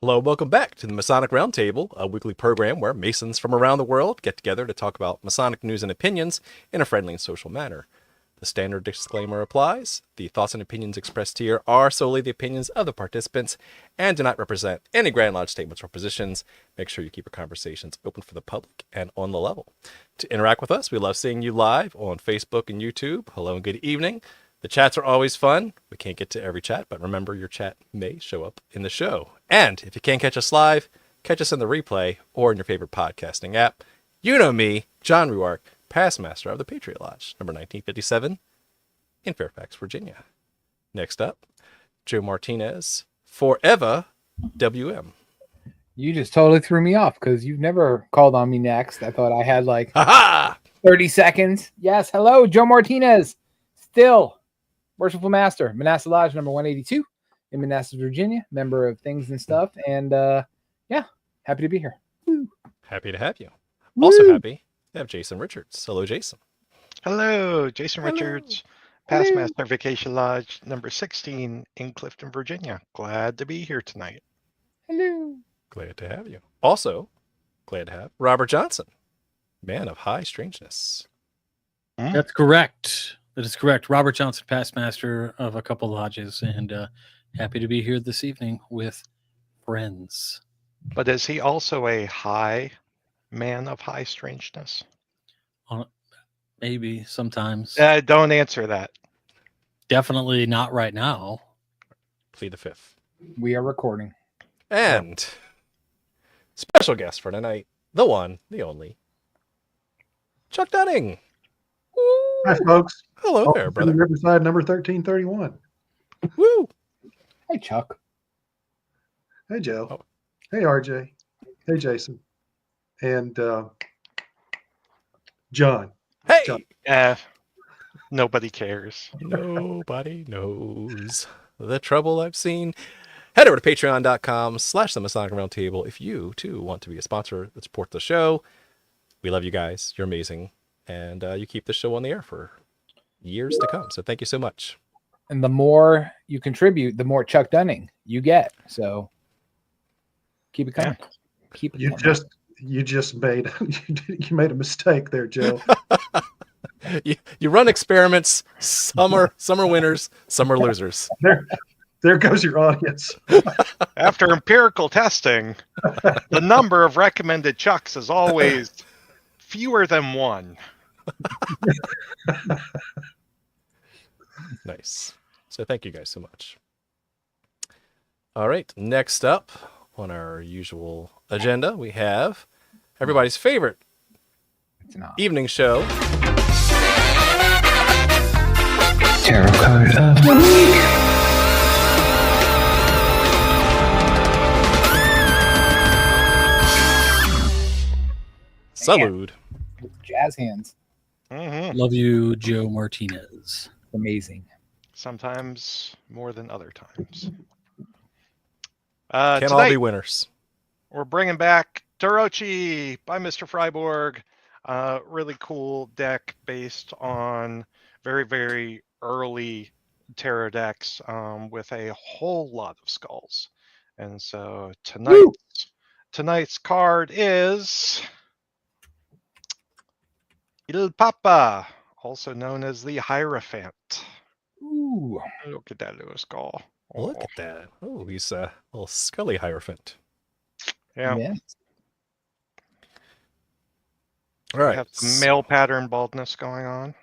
Hello, welcome back to the Masonic Roundtable, a weekly program where Masons from around the world get together to talk about Masonic news and opinions in a friendly and social manner. The standard disclaimer applies. The thoughts and opinions expressed here are solely the opinions of the participants and do not represent any Grand Lodge statements or positions. Make sure you keep your conversations open for the public and on the level. To interact with us, we love seeing you live on Facebook and YouTube. Hello and good evening. The chats are always fun. We can't get to every chat, but remember your chat may show up in the show. And if you can't catch us live, catch us in the replay or in your favorite podcasting app. You know me, John Ruark, past master of the Patriot Lodge, number 1957 in Fairfax, Virginia. Next up, Joe Martinez, forever WM. You just totally threw me off because you've never called on me next. I thought I had like 30 seconds. Yes, hello, Joe Martinez. Still Worshipful Master, Manassas Lodge number 182 in Manassas, Virginia, member of Things and Stuff. And yeah, happy to be here. Woo. Happy to have you. Also happy to have Jason Richards. Hello, Jason. Hello, Jason Richards, past Master Vacation Lodge number 16 in Clifton, Virginia. Glad to be here tonight. Hello. Glad to have you. Also, glad to have Robert Johnson, man of high strangeness. That's correct. That is correct. Robert Johnson, past master of a couple lodges, and happy to be here this evening with friends. But is he also a high man of high strangeness? Maybe sometimes. Don't answer that. Definitely not right now. Plead the fifth. We are recording. And special guest for tonight, the one, the only, Chuck Dunning. Hi, folks. Hello there, brother. Riverside number 1331. Woo! Hey, Chuck. Hey, Joe. Oh. Hey, RJ. Hey, Jason. And John. Hey! John. Nobody cares. Nobody knows the trouble I've seen. Head over to patreon.com/the Masonic Roundtable if you, too, want to be a sponsor that supports the show. We love you guys. You're amazing. And you keep the show on the air for years to come. So thank you so much. And the more you contribute, the more Chuck Dunning you get. So keep it coming. Yeah. Keep it You coming. just made you made a mistake there, Joe. you run experiments. Some are winners, some are losers. There goes your audience. After empirical testing, the number of recommended Chucks is always fewer than one. Nice. So thank you guys so much. All right. Next up on our usual agenda, we have everybody's favorite evening show. Tarot card of the week. Salud. Jazz hands. Mm-hmm. Love you, Joe Martinez. Amazing. Sometimes more than other times. Can't all Tonight, be winners. we're bringing back Torochi by Mr. Freiburg. Really cool deck based on very, very early tarot decks with a whole lot of skulls. And so tonight's card is Il Papa, also known as the Hierophant. Ooh. Look at that little skull. Look at that. Oh, he's a little scully hierophant. Yeah. Yeah. All right. Have some male pattern baldness going on.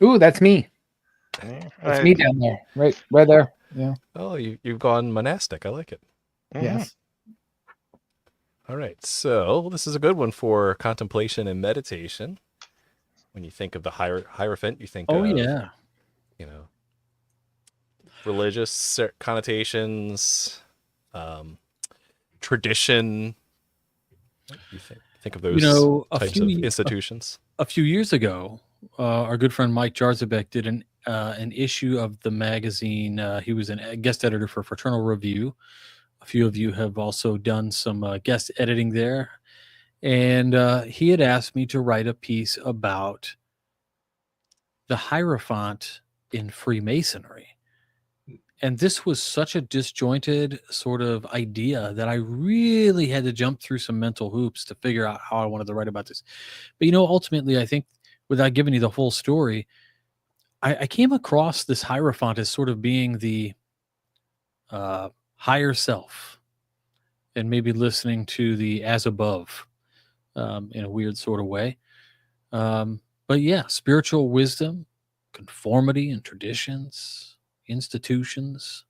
Ooh, that's me. Yeah. That's me down there. Right there. Yeah. Oh, you've gone monastic. I like it. Mhm. Yes. All right. So this is a good one for contemplation and meditation. When you think of the hierophant, you think Oh, of, yeah. Religious connotations, tradition. You think of those types of institutions. A few years ago, our good friend Mike Jarzabek did an issue of the magazine. He was a guest editor for Fraternal Review. A few of you have also done some guest editing there. And he had asked me to write a piece about the Hierophant in Freemasonry. And this was such a disjointed sort of idea that I really had to jump through some mental hoops to figure out how I wanted to write about this. But ultimately, I think without giving you the whole story, I came across this Hierophant as sort of being the higher self, and maybe listening to the as above in a weird sort of way. But yeah, spiritual wisdom, conformity and traditions, institutions.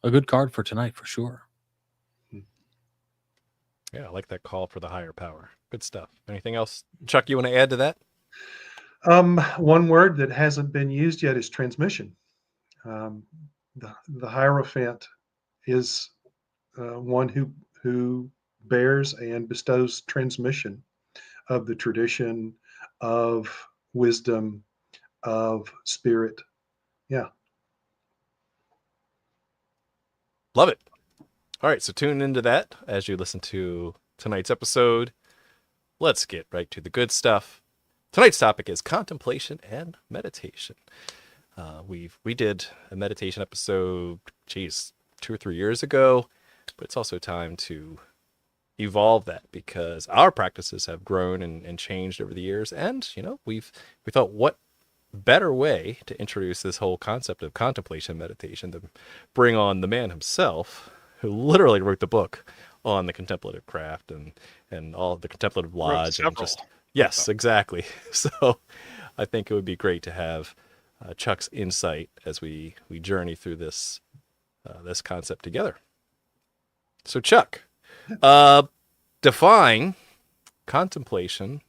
A good card for tonight for sure. Yeah, I like that call for the higher power. Good stuff. Anything else, Chuck, you want to add to that? One word that hasn't been used yet is transmission. The Hierophant is one who bears and bestows transmission of the tradition, of wisdom, of spirit. Yeah. Love it. All right, so tune into that as you listen to tonight's episode. Let's get right to the good stuff. Tonight's topic is contemplation and meditation. We did a meditation episode, 2 or 3 years ago, but it's also time to evolve that because our practices have grown and changed over the years. And, we thought, what better way to introduce this whole concept of contemplation and meditation than bring on the man himself, who literally wrote the book on the contemplative craft and all the contemplative lodge. And just, yes, exactly. So I think it would be great to have Chuck's insight as we journey through this concept together. So Chuck, define contemplation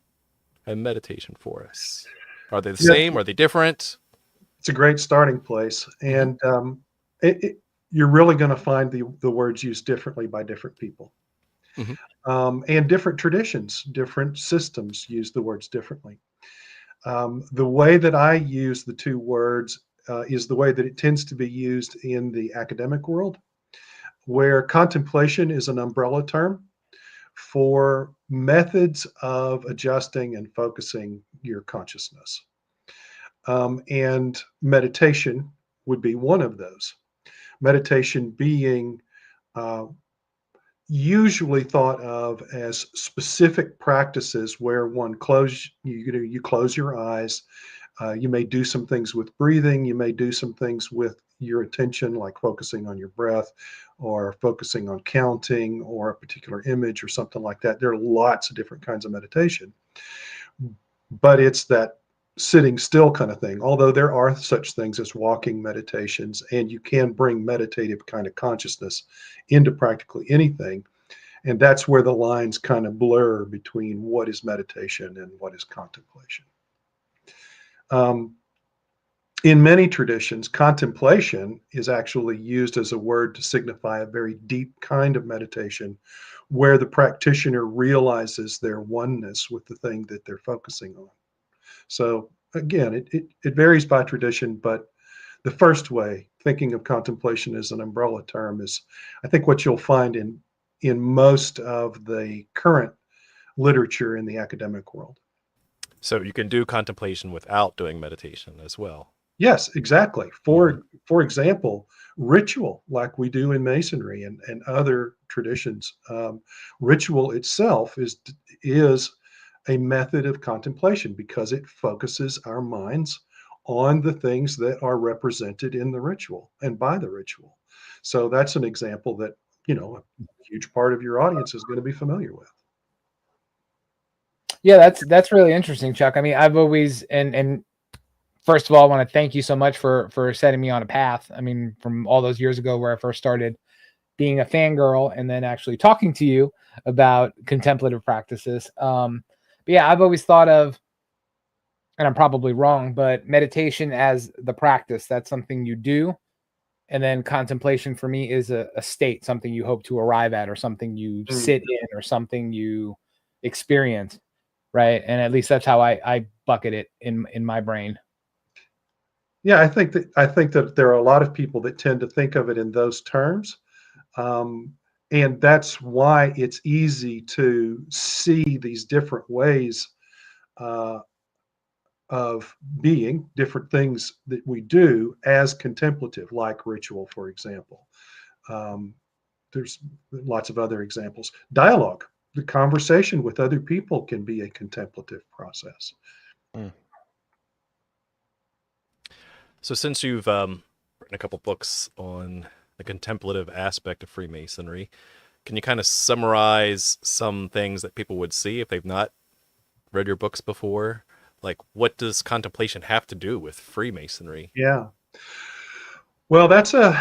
and meditation for us. Are they the same? Are they different? It's a great starting place. And you're really going to find the words used differently by different people. And different traditions, different systems use the words differently. The way that I use the two words is the way that it tends to be used in the academic world, where contemplation is an umbrella term for methods of adjusting and focusing your consciousness. And meditation would be one of those. Meditation being usually thought of as specific practices where you close your eyes. You may do some things with breathing. You may do some things with your attention, like focusing on your breath or focusing on counting or a particular image or something like that. There are lots of different kinds of meditation, but it's that sitting still kind of thing. Although there are such things as walking meditations, and you can bring meditative kind of consciousness into practically anything. And that's where the lines kind of blur between what is meditation and what is contemplation. In many traditions, contemplation is actually used as a word to signify a very deep kind of meditation where the practitioner realizes their oneness with the thing that they're focusing on. So again, it varies by tradition, but the first way, thinking of contemplation as an umbrella term, is I think what you'll find in most of the current literature in the academic world. So you can do contemplation without doing meditation as well. Yes, exactly. For example, ritual, like we do in Masonry and other traditions, ritual itself is a method of contemplation because it focuses our minds on the things that are represented in the ritual and by the ritual. So that's an example that, a huge part of your audience is going to be familiar with. Yeah, that's really interesting, Chuck. I mean, I've always and first of all, I want to thank you so much for setting me on a path. I mean, from all those years ago where I first started being a fangirl and then actually talking to you about contemplative practices. But yeah, I've always thought of, and I'm probably wrong, but meditation as the practice. That's something you do. And then contemplation for me is a state, something you hope to arrive at or something you sit in or something you experience. Right. And at least that's how I bucket it in my brain. Yeah, I think that there are a lot of people that tend to think of it in those terms. And that's why it's easy to see these different ways of being, different things that we do as contemplative, like ritual, for example. There's lots of other examples. Dialogue, the conversation with other people can be a contemplative process. So since you've written a couple books on the contemplative aspect of Freemasonry, can you kind of summarize some things that people would see if they've not read your books before? Like, what does contemplation have to do with Freemasonry? Yeah. Well, so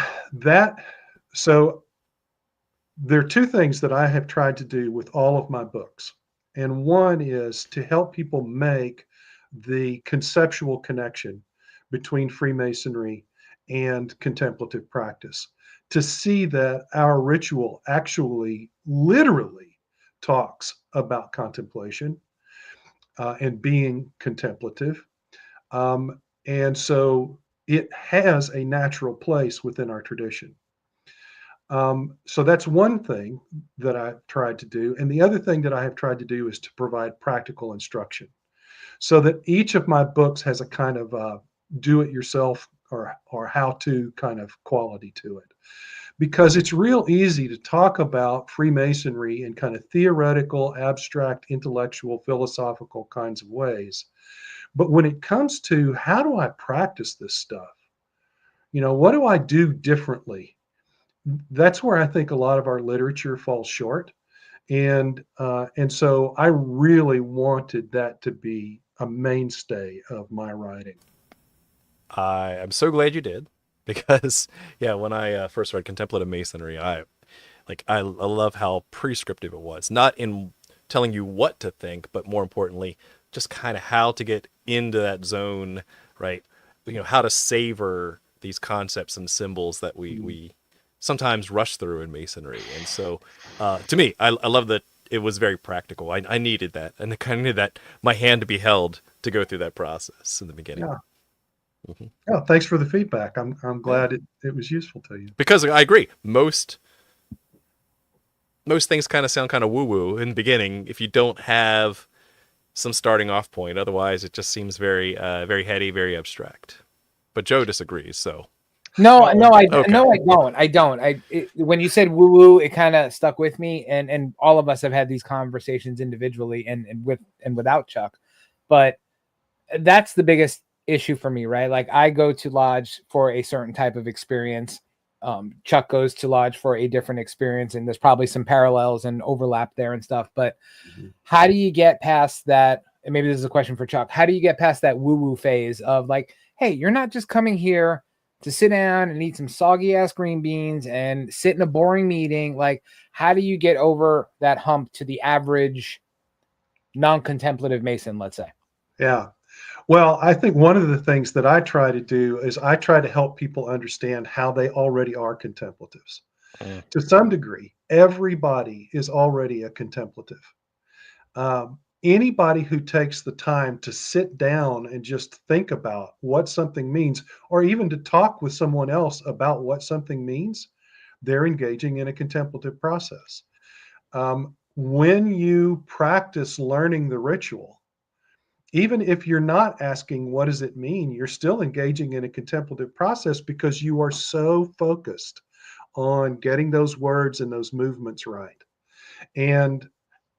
there are two things that I have tried to do with all of my books. And one is to help people make the conceptual connection between Freemasonry and contemplative practice, to see that our ritual actually literally talks about contemplation and being contemplative. And so it has a natural place within our tradition. So that's one thing that I've tried to do. And the other thing that I have tried to do is to provide practical instruction so that each of my books has a kind of do it yourself or how to kind of quality to it. Because it's real easy to talk about Freemasonry in kind of theoretical, abstract, intellectual, philosophical kinds of ways. But when it comes to how do I practice this stuff? What do I do differently? That's where I think a lot of our literature falls short. And so I really wanted that to be a mainstay of my writing. I am so glad you did, because yeah, when I first read Contemplative Masonry, I love how prescriptive it was, not in telling you what to think, but more importantly, just kind of how to get into that zone, right? How to savor these concepts and symbols that we sometimes rush through in Masonry. And so to me, I love that it was very practical. I needed that, and I kind of needed that, my hand to be held to go through that process in the beginning. Yeah. Mm-hmm. Oh, thanks for the feedback. I'm glad it was useful to you. Because I agree, most things kind of sound kind of woo-woo in the beginning if you don't have some starting off point. Otherwise, it just seems very very heady, very abstract. But Joe disagrees, so. No, I Okay. don't. I don't. When you said woo woo, it kind of stuck with me, and all of us have had these conversations individually and with and without Chuck, but that's the biggest issue for me, right? Like, I go to lodge for a certain type of experience. Chuck goes to lodge for a different experience, and there's probably some parallels and overlap there and stuff. But how do you get past that? And maybe this is a question for Chuck. How do you get past that woo woo phase of like, hey, you're not just coming here to sit down and eat some soggy ass green beans and sit in a boring meeting? Like, how do you get over that hump to the average non-contemplative Mason, let's say? Yeah. Well, I think one of the things that I try to do is I try to help people understand how they already are contemplatives. To some degree, everybody is already a contemplative. Anybody who takes the time to sit down and just think about what something means, or even to talk with someone else about what something means, they're engaging in a contemplative process. When you practice learning the ritual, even if you're not asking what does it mean, you're still engaging in a contemplative process because you are so focused on getting those words and those movements right. And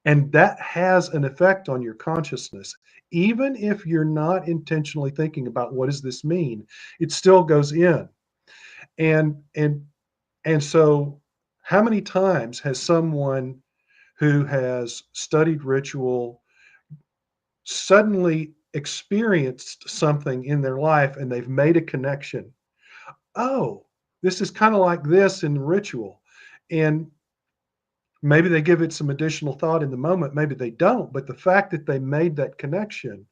that has an effect on your consciousness. Even if you're not intentionally thinking about what does this mean, it still goes in. And so how many times has someone who has studied ritual suddenly experienced something in their life and they've made a connection? Oh, this is kind of like this in ritual. And maybe they give it some additional thought in the moment, maybe they don't, but the fact that they made that connection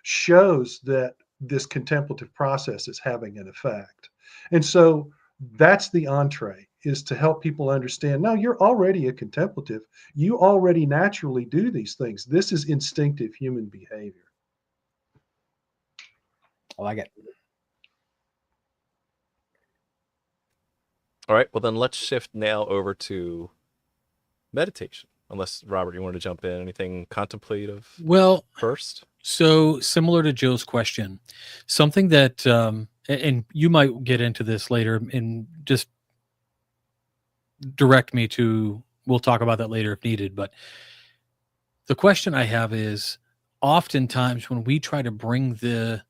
shows that this contemplative process is having an effect. And so that's the entree, is to help people understand, no, you're already a contemplative. You already naturally do these things. This is instinctive human behavior. I like it. All right, well then let's shift now over to meditation. Unless Robert, you want to jump in? Anything contemplative Well, first? so similar to Joe's question, something that, and you might get into this later and just direct me to, we'll talk about that later if needed. But the question I have is, oftentimes when we try to bring the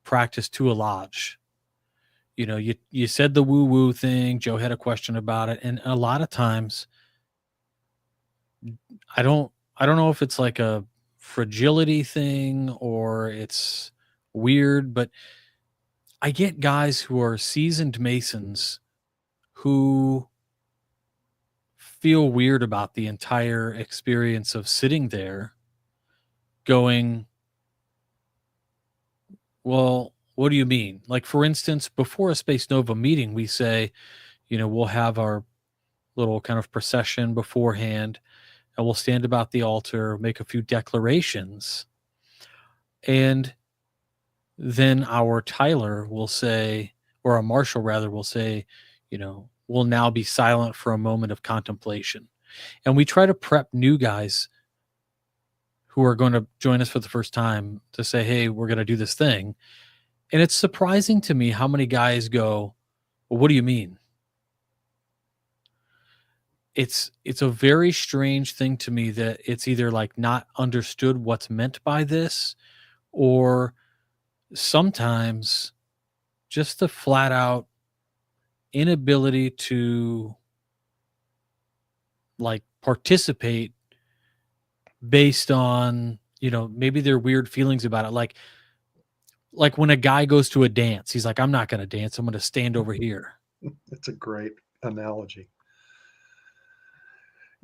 practice to a lodge, you said the woo woo thing. Joe had a question about it, and a lot of times, I don't know if it's like a fragility thing or it's weird, but I get guys who are seasoned Masons who feel weird about the entire experience of sitting there going, well, what do you mean? Like, for instance, before a Space Nova meeting, we say, we'll have our little kind of procession beforehand and we'll stand about the altar, make a few declarations. And then our Tyler will say, or a Marshal rather, will say, we'll now be silent for a moment of contemplation. And we try to prep new guys who are going to join us for the first time to say, hey, we're going to do this thing. And it's surprising to me how many guys go, well, what do you mean? It's a very strange thing to me that it's either like not understood what's meant by this, or sometimes just the flat out inability to like participate based on, maybe their weird feelings about it. Like when a guy goes to a dance, he's like, I'm not going to dance. I'm going to stand over here. That's a great analogy.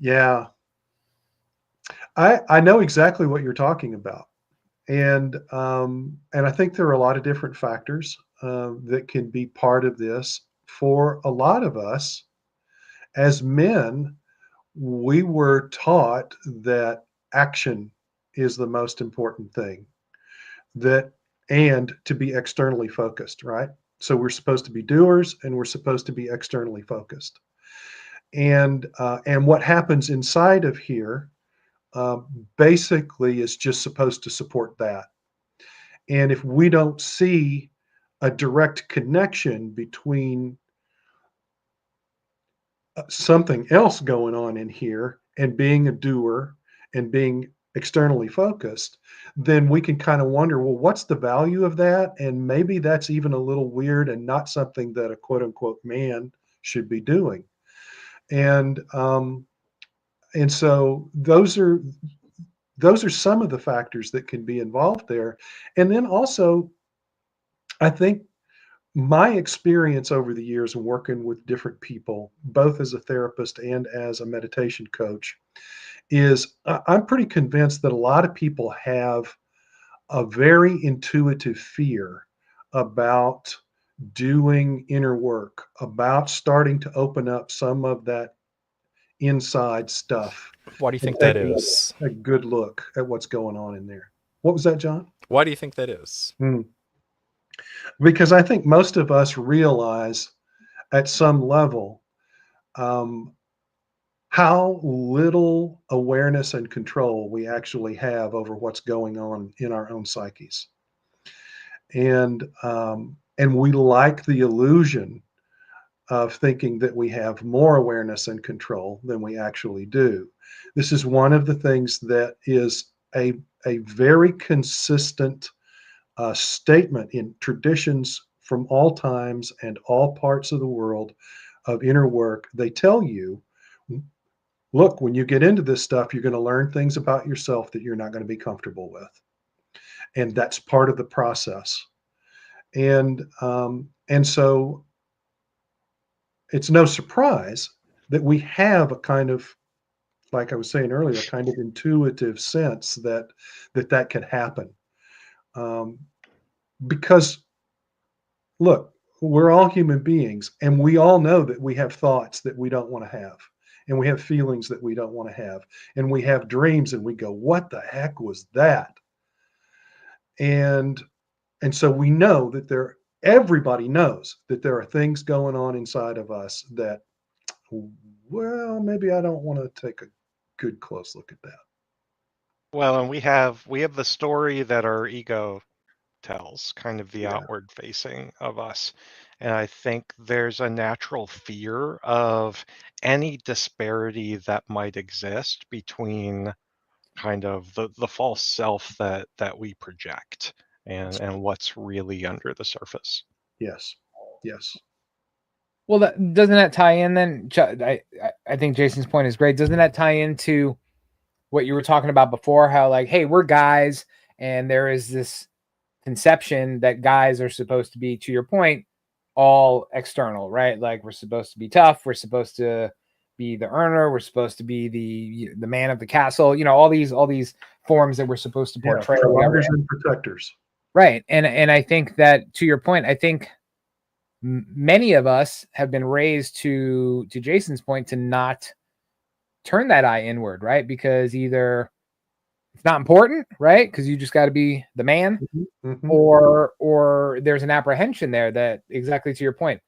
Yeah. I know exactly what you're talking about. And I think there are a lot of different factors that can be part of this. For a lot of us as men, we were taught that action is the most important thing, and to be externally focused, right? So we're supposed to be doers and we're supposed to be externally focused. And what happens inside of here basically is just supposed to support that. And if we don't see a direct connection between something else going on in here and being a doer and being externally focused, then we can kind of wonder, well, what's the value of that? And maybe that's even a little weird and not something that a quote unquote man should be doing. And so those are some of the factors that can be involved there. And then also, I think my experience over the years of working with different people, both as a therapist and as a meditation coach, is I'm pretty convinced that a lot of people have a very intuitive fear about doing inner work, about starting to open up some of that inside stuff. Why do you And think that taking is? a good look at what's going on in there. What was that, John? Why do you think that is? Because I think most of us realize at some level how little awareness and control we actually have over what's going on in our own psyches. And we like the illusion of thinking that we have more awareness and control than we actually do. This is one of the things that is a very consistent statement in traditions from all times and all parts of the world of inner work. They tell you, look, when you get into this stuff, you're going to learn things about yourself that you're not going to be comfortable with. And that's part of the process. And so it's no surprise that we have a kind of, like I was saying earlier, a kind of intuitive sense that can happen. Because look, we're all human beings, and we all know that we have thoughts that we don't want to have, and we have feelings that we don't want to have, and we have dreams, and we go, "What the heck was that?" And so we know that everybody knows that there are things going on inside of us that, well, maybe I don't want to take a good close look at that. Well, and we have the story that our ego tells, kind of the Yeah. outward facing of us. And I think there's a natural fear of any disparity that might exist between kind of the false self that we project and what's really under the surface. Yes. Yes. Well, doesn't that tie in then? I think Jason's point is great. Doesn't that tie into what you were talking about before? How like, hey, we're guys, and there is this conception that guys are supposed to be, to your point, all external, right? Like we're supposed to be tough, we're supposed to be the earner, we're supposed to be the man of the castle, all these forms that we're supposed to portray. Providers and protectors. Right. And I think that, to your point, I think many of us have been raised to Jason's point to not turn that eye inward, right? Because either it's not important, right? Because you just got to be the man, Mm-hmm. or there's an apprehension there that, exactly to your point,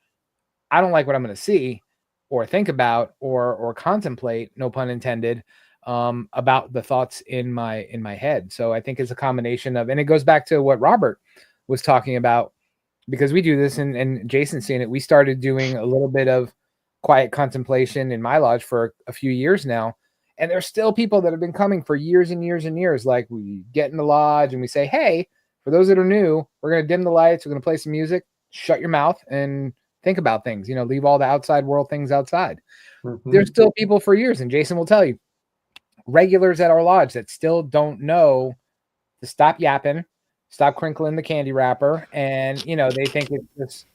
I don't like what I'm going to see or think about or contemplate, no pun intended, about the thoughts in my head. So I think it's a combination of, and it goes back to what Robert was talking about, because we do this, and Jason's seen it. We started doing a little bit of quiet contemplation in my lodge for a few years now. And there's still people that have been coming for years and years and years. Like, we get in the lodge and we say, hey, for those that are new, we're going to dim the lights. We're going to play some music, shut your mouth and think about things, leave all the outside world things outside. Mm-hmm. There's still people for years. And Jason will tell you, regulars at our lodge that still don't know to stop yapping, stop crinkling the candy wrapper. And, they think it's this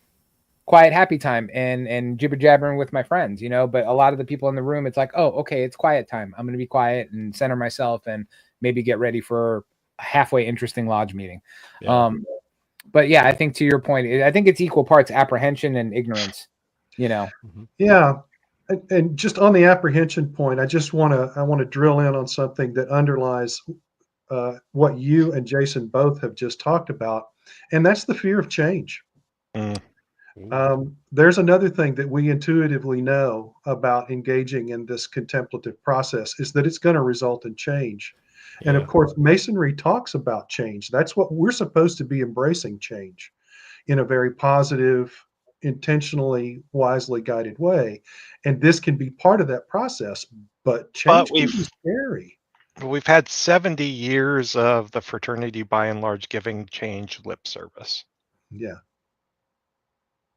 quiet, happy time and jibber jabbering with my friends, but a lot of the people in the room, it's like, oh, okay, it's quiet time. I'm going to be quiet and center myself and maybe get ready for a halfway interesting lodge meeting. Yeah. But yeah, I think to your point, I think it's equal parts apprehension and ignorance, Mm-hmm. Yeah. And just on the apprehension point, I want to drill in on something that underlies what you and Jason both have just talked about, and that's the fear of change. There's another thing that we intuitively know about engaging in this contemplative process is that it's going to result in change. Yeah. And of course, Masonry talks about change. That's what we're supposed to be, embracing change in a very positive, intentionally, wisely guided way. And this can be part of that process, but change can be scary. We've had 70 years of the fraternity, by and large, giving change lip service. Yeah.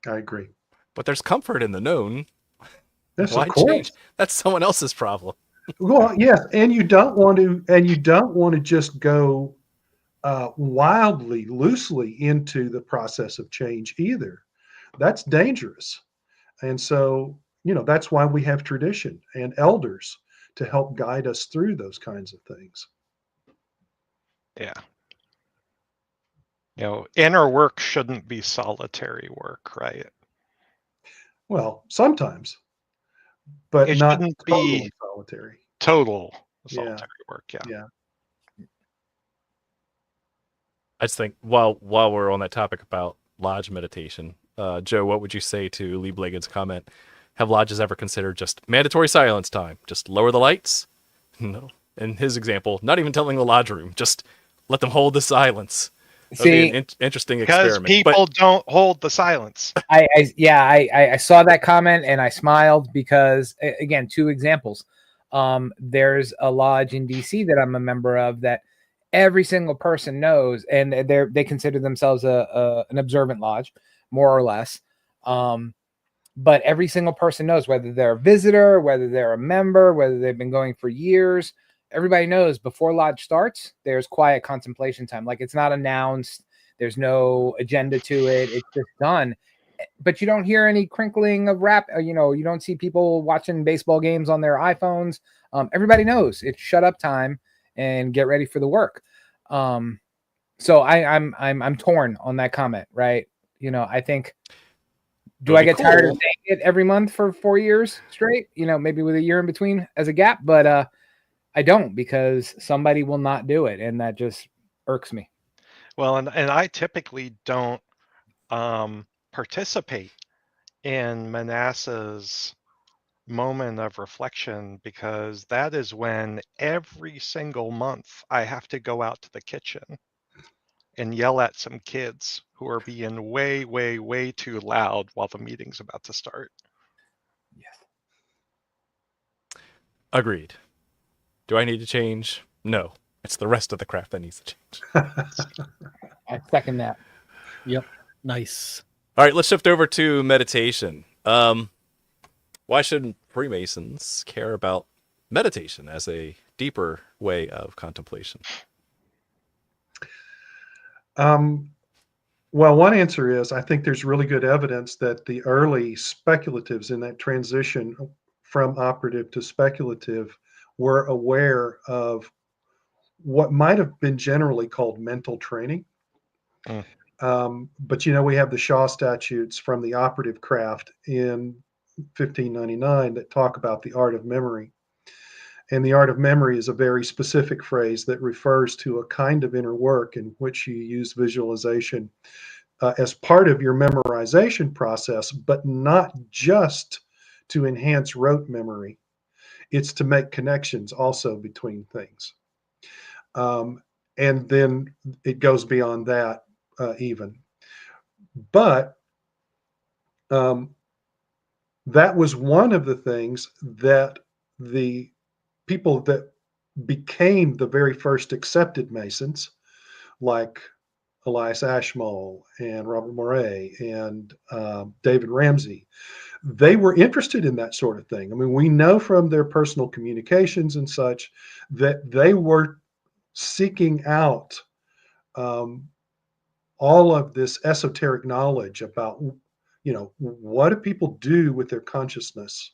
I agree. But there's comfort in the known. Yes, Why of course. change? That's someone else's problem. Well, yes, and you don't want to just go wildly, loosely into the process of change either. That's dangerous. And so, that's why we have tradition and elders to help guide us through those kinds of things. Yeah. Inner work shouldn't be solitary work, right? Well, sometimes, but It not shouldn't totally be solitary. total solitary work. Yeah. Yeah. I just think while we're on that topic about lodge meditation, Joe, what would you say to Lee Blagan's comment? Have lodges ever considered just mandatory silence time? Just lower the lights? No. In his example, not even telling the lodge room, just let them hold the silence. See, an interesting Because experiment. people don't hold the silence. I saw that comment and I smiled because, again, two examples. There's a lodge in DC that I'm a member of that every single person knows, and they consider themselves an observant lodge, more or less. But every single person knows, whether they're a visitor, whether they're a member, whether they've been going for years. Everybody knows before lodge starts, there's quiet contemplation time. Like, it's not announced. There's no agenda to it. It's just done. But you don't hear any crinkling of wrap. You don't see people watching baseball games on their iPhones. Everybody knows it's shut up time and get ready for the work. So I'm torn on that comment, right? I think, do I get tired of saying it every month for 4 years straight? Maybe with a year in between as a gap, but I don't, because somebody will not do it, and that just irks me. Well, and I typically don't participate in Manasseh's moment of reflection, because that is when every single month I have to go out to the kitchen and yell at some kids who are being way, way, way too loud while the meeting's about to start. Yes. Agreed. Do I need to change? No. It's the rest of the craft that needs to change. I second that. Yep. Nice. All right, let's shift over to meditation. Why should Freemasons care about meditation as a deeper way of contemplation? Well, one answer is I think there's really good evidence that the early speculatives in that transition from operative to speculative were aware of what might have been generally called mental training. But we have the Shaw statutes from the operative craft in 1599 that talk about the art of memory. And the art of memory is a very specific phrase that refers to a kind of inner work in which you use visualization as part of your memorization process, but not just to enhance rote memory. It's to make connections also between things. And then it goes beyond that even. But that was one of the things that the people that became the very first accepted Masons, like Elias Ashmole and Robert Moray and David Ramsey, they were interested in that sort of thing. I mean, we know from their personal communications and such that they were seeking out all of this esoteric knowledge about, what do people do with their consciousness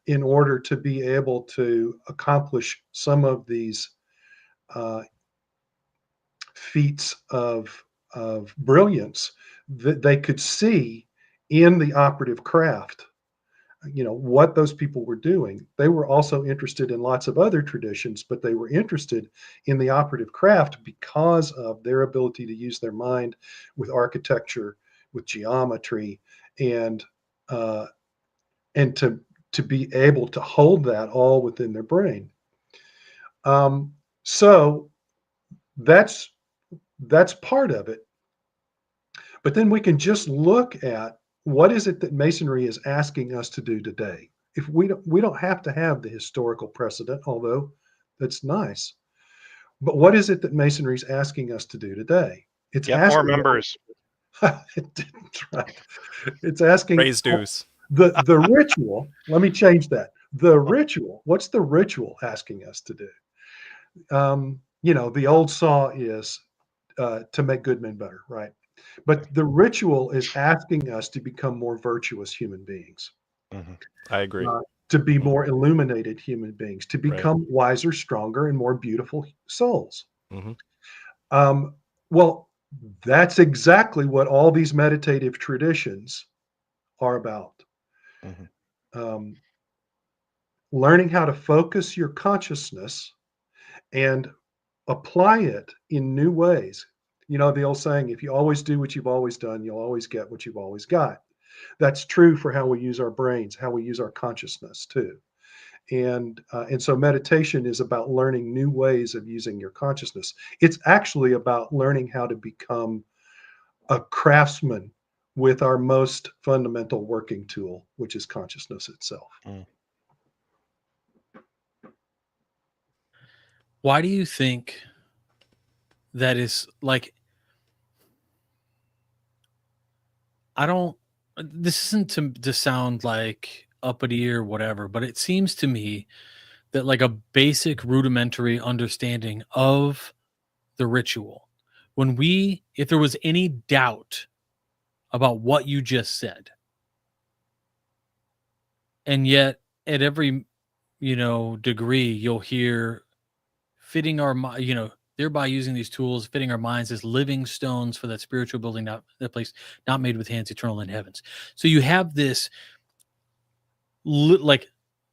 in order to be able to accomplish some of these feats of brilliance that they could see in the operative craft, what those people were doing. They were also interested in lots of other traditions, but they were interested in the operative craft because of their ability to use their mind with architecture, with geometry, and to be able to hold that all within their brain. So that's part of it. But then we can just look at what is it that Masonry is asking us to do today. If we don't have to have the historical precedent, although that's nice. But what is it that Masonry is asking us to do today? It's Get asking more members. That's right. It's asking Raise dues. the ritual. Let me change that. The ritual. What's the ritual asking us to do? The old saw is to make good men better, right? But the ritual is asking us to become more virtuous human beings. Mm-hmm. I agree. To be more illuminated human beings, to become wiser, stronger, and more beautiful souls. Mm-hmm. Well, that's exactly what all these meditative traditions are about. Mm-hmm. Learning how to focus your consciousness and apply it in new ways. The old saying, if you always do what you've always done, you'll always get what you've always got. That's true for how we use our brains, how we use our consciousness too. And so meditation is about learning new ways of using your consciousness. It's actually about learning how to become a craftsman with our most fundamental working tool, which is consciousness itself. Why do you think that is like, this isn't to sound like uppity or whatever, but it seems to me that like a basic rudimentary understanding of the ritual, if there was any doubt about what you just said, and yet at every, degree, you'll hear fitting our, thereby using these tools, fitting our minds as living stones for that spiritual building, not that place, not made with hands, eternal in heavens. So you have this, like,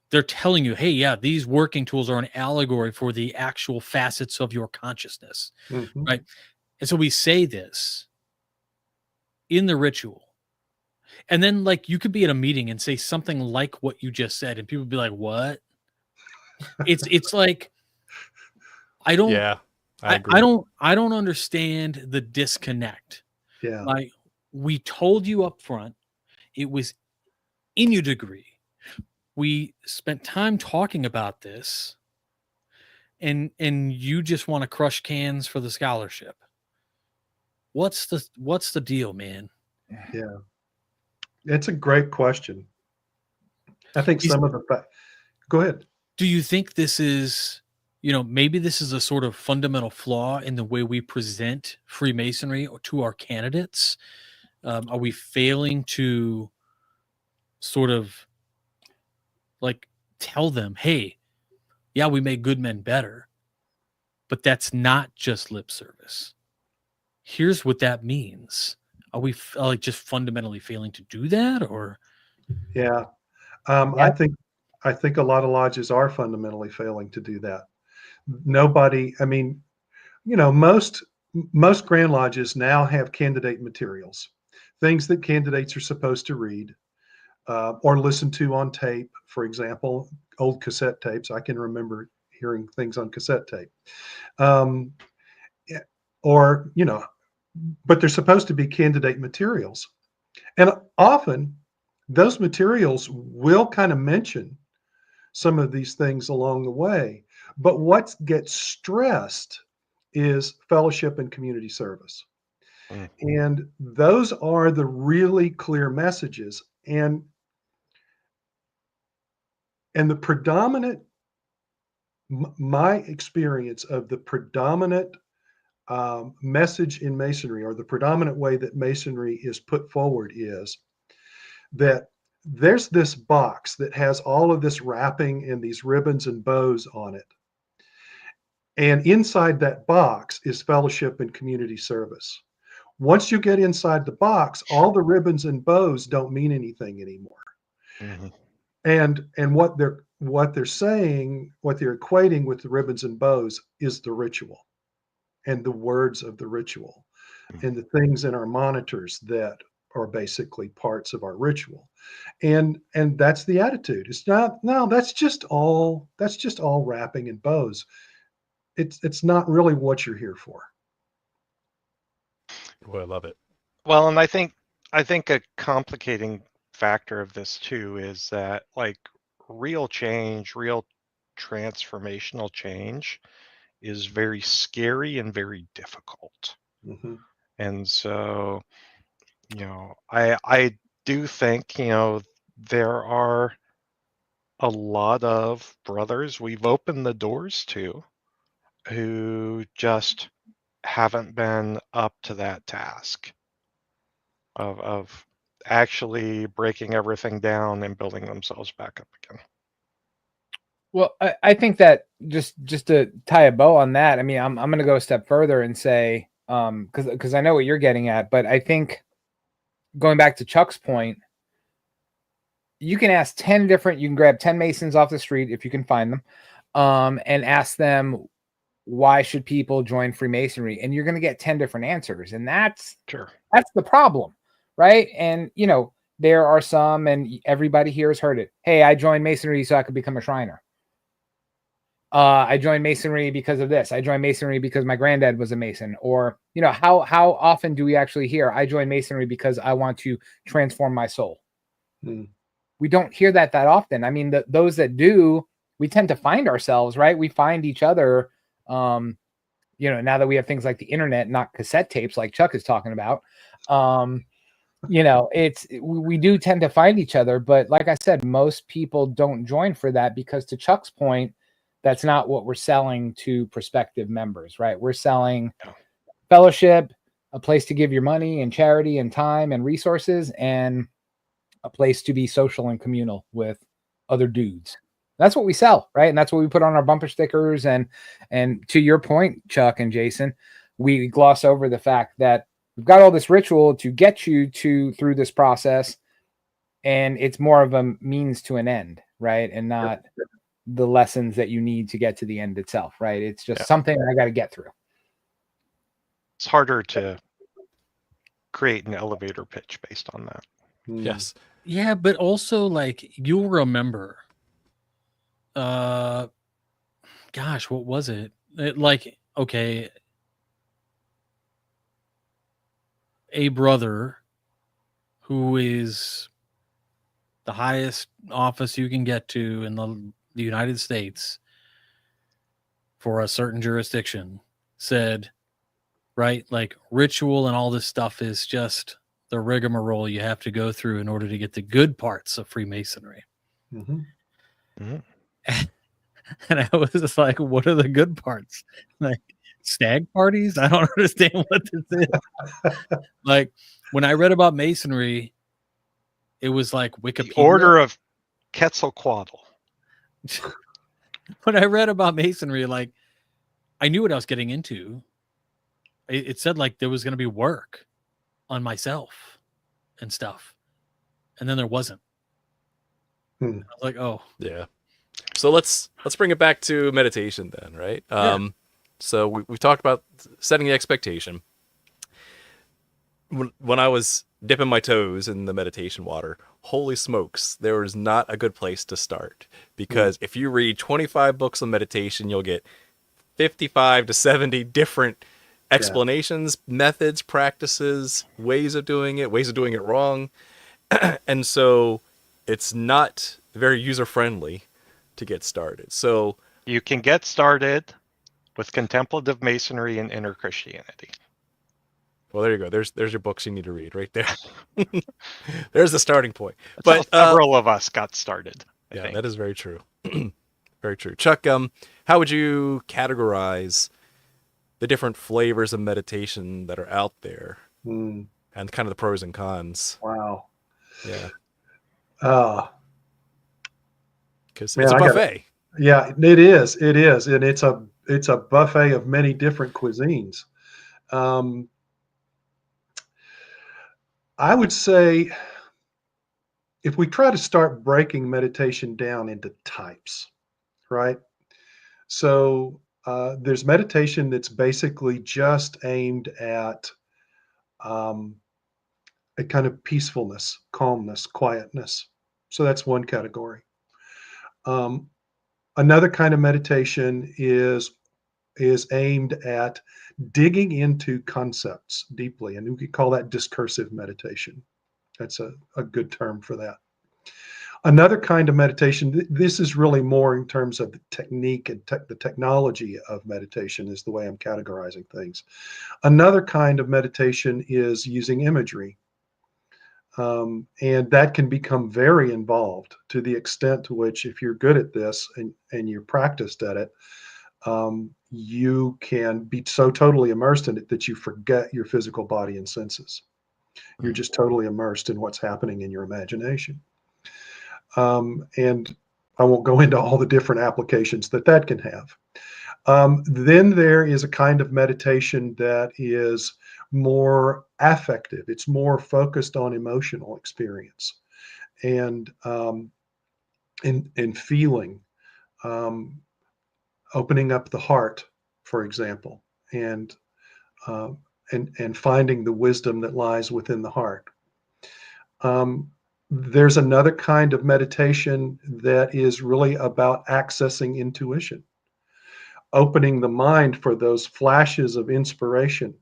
they're telling you, hey, yeah, these working tools are an allegory for the actual facets of your consciousness, right? And so we say this in the ritual, And then like you could be at a meeting and say something like what you just said, and people would be like, "What?" It's like I don't Yeah, I agree. I don't understand the disconnect. Yeah. Like we told you up front, it was in your degree. We spent time talking about this, and you just want to crush cans for the scholarship. What's the deal, man? Yeah. It's a great question. I think Is- some of the go ahead. Do you think this is, maybe this is a sort of fundamental flaw in the way we present Freemasonry to our candidates? Are we failing to sort of like tell them, hey, yeah, we make good men better, but that's not just lip service. Here's what that means. Are we like just fundamentally failing to do that, or? Yeah. Yeah. I think a lot of lodges are fundamentally failing to do that. Nobody, I mean, most Grand Lodges now have candidate materials, things that candidates are supposed to read or listen to on tape. For example, old cassette tapes. I can remember hearing things on cassette tape. Um, or, but they're supposed to be candidate materials. And often those materials will kind of mention some of these things along the way. But what gets stressed is fellowship and community service. Mm. And those are the really clear messages. And the predominant, my experience of the predominant message in Masonry, or the predominant way that Masonry is put forward, is that there's this box that has all of this wrapping and these ribbons and bows on it. And inside that box is fellowship and community service. Once you get inside the box, all the ribbons and bows don't mean anything anymore. Mm-hmm. And what they're saying, what they're equating with the ribbons and bows is the ritual and the words of the ritual and the things in our monitors that are basically parts of our ritual. And that's the attitude. It's not, no, that's just all wrapping and bows. It's not really what you're here for. Boy, I love it. Well, and I think a complicating factor of this too is that like real change, real transformational change is very scary and very difficult. Mm-hmm. And so, I do think, there are a lot of brothers we've opened the doors to who just haven't been up to that task of actually breaking everything down and building themselves back up again. Well, I think that just to tie a bow on that, I mean, I'm going to go a step further and say, because I know what you're getting at, but I think going back to Chuck's point, you can ask 10 different, you can grab 10 Masons off the street if you can find them, and ask them, why should people join Freemasonry? And you're going to get 10 different answers. And that's the problem, right? And, there are some, and everybody here has heard it. Hey, I joined Masonry so I could become a Shriner. I joined Masonry because of this. I joined Masonry because my granddad was a Mason. Or, how often do we actually hear, I joined Masonry because I want to transform my soul? We don't hear that often. I mean, those that do, we tend to find ourselves, right? We find each other, now that we have things like the internet, not cassette tapes like Chuck is talking about. We do tend to find each other. But like I said, most people don't join for that because, to Chuck's point, that's not what we're selling to prospective members, right? We're selling fellowship, a place to give your money and charity and time and resources, and a place to be social and communal with other dudes. That's what we sell, right? And that's what we put on our bumper stickers. And to your point, Chuck and Jason, we gloss over the fact that we've got all this ritual to get you through this process, and it's more of a means to an end, right? And not the lessons that you need to get to the end itself, right? It's just something I got to get through. It's harder to create an elevator pitch based on that. Yes. Yeah, but also like you'll remember. Gosh, what was it? Like, okay, a brother who is the highest office you can get to in the United States for a certain jurisdiction said, right, like ritual and all this stuff is just the rigmarole you have to go through in order to get the good parts of Freemasonry. Mm-hmm. And I was just like, what are the good parts? Like stag parties? I don't understand what this is. Like when I read about Masonry, it was like Wikipedia. The Order of Quetzalcoatl. When I read about Masonry, like I knew what I was getting into. It said like there was going to be work on myself and stuff, and then there wasn't. I was like, oh yeah. So let's bring it back to meditation then, right? So we've talked about setting the expectation. When I was dipping my toes in the meditation water, holy smokes, there was not a good place to start, because if you read 25 books on meditation, you'll get 55 to 70 different explanations, methods, practices, ways of doing it wrong. And so it's not very user-friendly to get started. So you can get started with contemplative masonry and inner Christianity. Well, there you go. There's your books you need to read right there. There's the starting point. That's how several of us got started. I think. That is very true. Very true. Chuck, how would you categorize the different flavors of meditation that are out there and kind of the pros and cons? Wow. Yeah. Because Man, it's a buffet. Yeah, it is. It is. And it's a buffet of many different cuisines. I would say if we try to start breaking meditation down into types, right? So there's meditation that's basically just aimed at a kind of peacefulness, calmness, quietness. So that's one category. Another kind of meditation is aimed at digging into concepts deeply, and we could call that discursive meditation. That's a good term for that. Another kind of meditation, this is really more in terms of the technique and the technology of meditation is the way I'm categorizing things. Another kind of meditation is using imagery. And that can become very involved to the extent to which, if you're good at this and you're practiced at it, you can be so totally immersed in it that you forget your physical body and senses. You're just totally immersed in what's happening in your imagination. And I won't go into all the different applications that can have. Then there is a kind of meditation that is more affective. It's more focused on emotional experience and feeling, opening up the heart, for example, and finding the wisdom that lies within the heart. There's another kind of meditation that is really about accessing intuition, opening the mind for those flashes of inspiration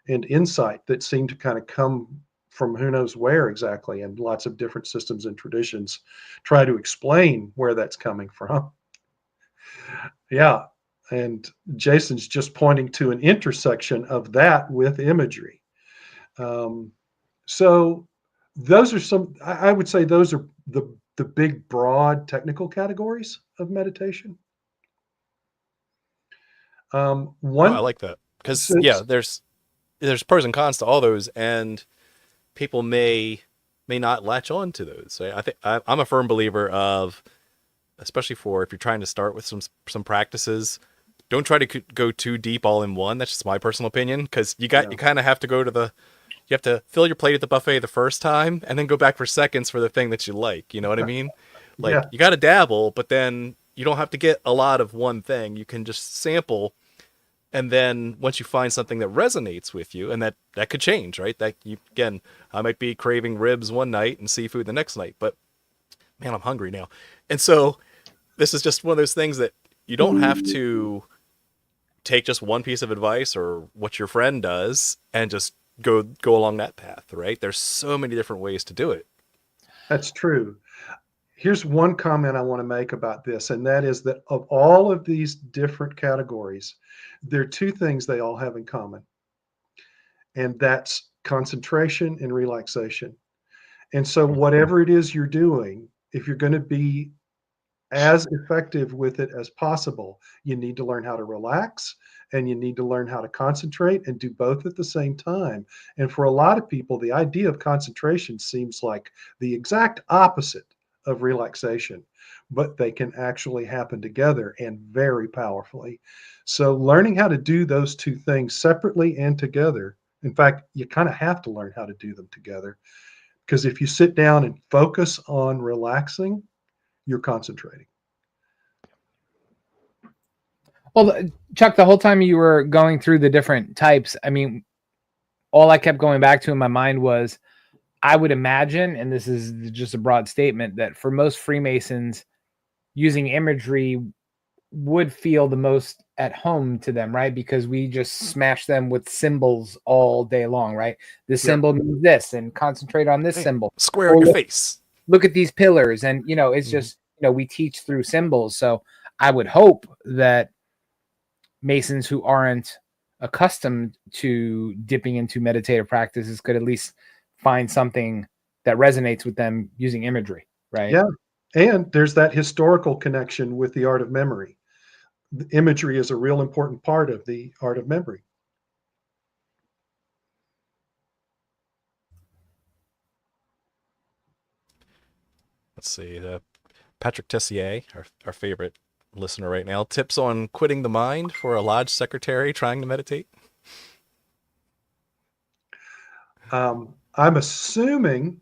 and insight that seem to kind of come from who knows where exactly. And lots of different systems and traditions try to explain where that's coming from. Yeah. And Jason's just pointing to an intersection of that with imagery. So those are some, I would say those are the big, broad technical categories of meditation. I like that because there's pros and cons to all those, and people may not latch on to those. So I think I'm a firm believer of, especially for if you're trying to start with some practices, don't try to go too deep all in one. That's just my personal opinion, because you kind of have to go to you have to fill your plate at the buffet the first time and then go back for seconds for the thing that you like. You know what I mean? Like you got to dabble, but then you don't have to get a lot of one thing. You can just sample And then once you find something that resonates with you, and that could change, right? That you, again, I might be craving ribs one night and seafood the next night, but man, I'm hungry now. And so this is just one of those things that you don't have to take just one piece of advice or what your friend does and just go along that path, right? There's so many different ways to do it. That's true. Here's one comment I want to make about this, and that is that of all of these different categories, there are two things they all have in common, and that's concentration and relaxation. And so, whatever it is you're doing, if you're going to be as effective with it as possible, you need to learn how to relax and you need to learn how to concentrate and do both at the same time. And for a lot of people, the idea of concentration seems like the exact opposite of relaxation, but they can actually happen together and very powerfully. So, learning how to do those two things separately and together, in fact, you kind of have to learn how to do them together, because if you sit down and focus on relaxing, you're concentrating. Well, Chuck, the whole time you were going through the different types, I mean, all I kept going back to in my mind was, I would imagine, and this is just a broad statement, that for most Freemasons, using imagery would feel the most at home to them, right? Because we just smash them with symbols all day long, right? This symbol means this, and concentrate on this symbol. Square in your face. Look at these pillars, and it's just we teach through symbols. So I would hope that Masons who aren't accustomed to dipping into meditative practices could at least find something that resonates with them using imagery, right? Yeah. And there's that historical connection with the art of memory. The imagery is a real important part of the art of memory. Let's see. Patrick Tessier, our favorite listener right now, tips on quitting the mind for a lodge secretary trying to meditate. I'm assuming,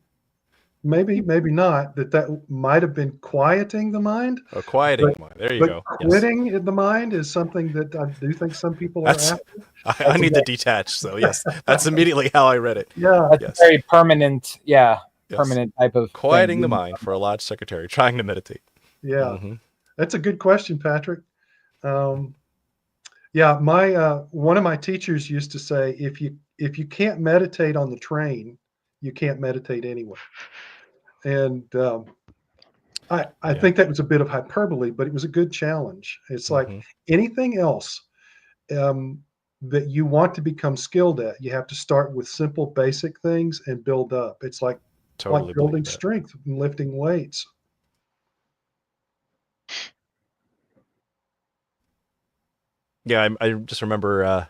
maybe not, that might have been quieting the mind. Or quieting the mind. There you go. Quitting the mind is something that I do think some people are after. I need to detach. So yes, that's immediately how I read it. Yeah. That's a very permanent, permanent type of quieting thing. the mind for a lodge secretary trying to meditate. Yeah. That's a good question, Patrick. Yeah, one of my teachers used to say, if you can't meditate on the train, you can't meditate anyway. And I think that was a bit of hyperbole, but it was a good challenge. It's like anything else that you want to become skilled at, you have to start with simple, basic things and build up. It's like building strength and lifting weights. Yeah, I just remember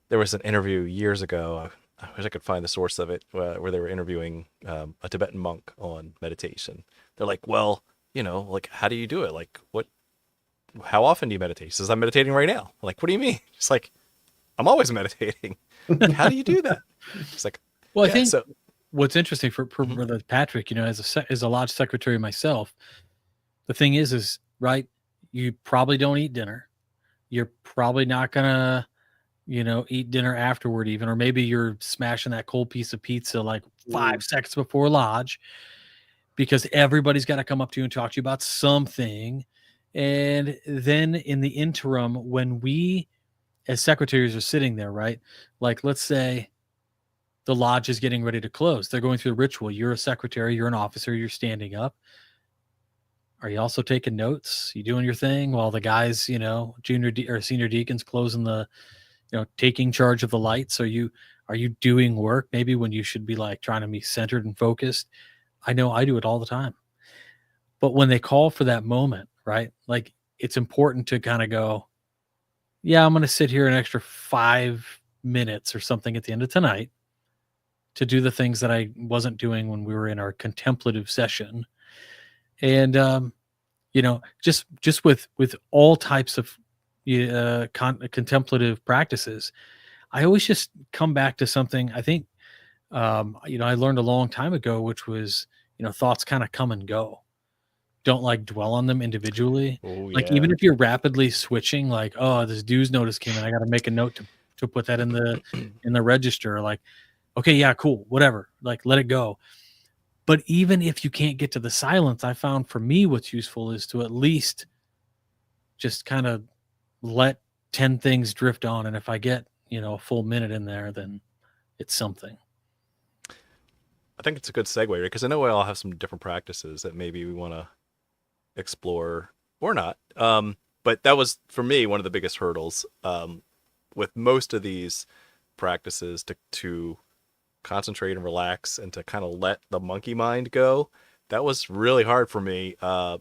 there was an interview years ago. I wish I could find the source of it, where they were interviewing a Tibetan monk on meditation. They're like, well, like, how do you do it? Like, how often do you meditate? He says, I'm meditating right now. I'm like, what do you mean? It's like, I'm always meditating. How do you do that? It's like, well, I think what's interesting for Brother Patrick, as a lodge secretary myself, the thing is right, you probably don't eat dinner. You're probably not gonna, eat dinner afterward even, or maybe you're smashing that cold piece of pizza like 5 seconds before lodge, because everybody's got to come up to you and talk to you about something. And then in the interim, when we as secretaries are sitting there, right? Like, let's say the lodge is getting ready to close. They're going through the ritual. You're a secretary, you're an officer, you're standing up. Are you also taking notes? You doing your thing while the guys, junior or senior deacons closing the, taking charge of the lights? Are you doing work maybe when you should be like trying to be centered and focused? I know I do it all the time. But when they call for that moment, right? Like, it's important to kind of go, yeah, I'm going to sit here an extra 5 minutes or something at the end of tonight to do the things that I wasn't doing when we were in our contemplative session. And, just with all types of contemplative practices, I always just come back to something I think, I learned a long time ago, which was, thoughts kind of come and go. don't like dwell on them individually. Oh, Like yeah. even if you're rapidly switching, like, oh, this dues notice came in, I got to make a note to put that in the register. Like, okay, yeah, cool, whatever. Like, let it go. But even if you can't get to the silence, I found for me what's useful is to at least just kind of let 10 things drift on. And if I get, a full minute in there, then it's something. I think it's a good segue, right? Because I know we all have some different practices that maybe we want to explore or not. But that was, for me, one of the biggest hurdles with most of these practices to concentrate and relax and to kind of let the monkey mind go. That was really hard for me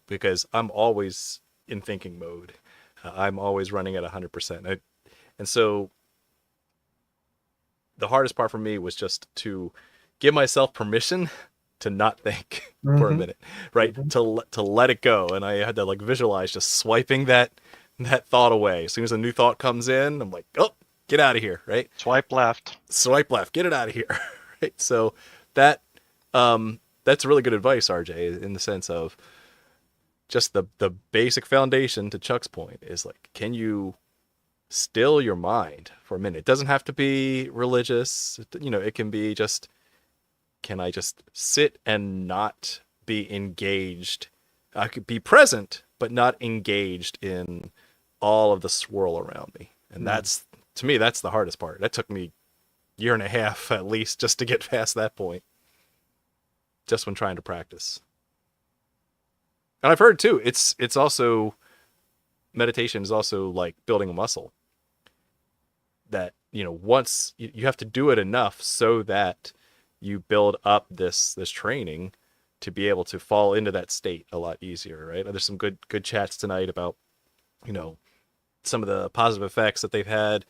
because I'm always in thinking mode. I'm always running at 100%. And so the hardest part for me was just to give myself permission to not think for a minute, right? To let it go. And I had to like visualize just swiping that thought away. As soon as a new thought comes in, I'm like, oh, get out of here, right? Swipe left. Get it out of here. Right. So that's really good advice, RJ, in the sense of just the basic foundation to Chuck's point is like, can you still your mind for a minute? It doesn't have to be religious. It can be just, can I just sit and not be engaged? I could be present, but not engaged in all of the swirl around me. And that's, to me, that's the hardest part. That took me a year and a half at least just to get past that point, just when trying to practice. And I've heard too, it's also, meditation is also like building a muscle that, once you have to do it enough so that you build up this training to be able to fall into that state a lot easier, right? There's some good chats tonight about, some of the positive effects that they've had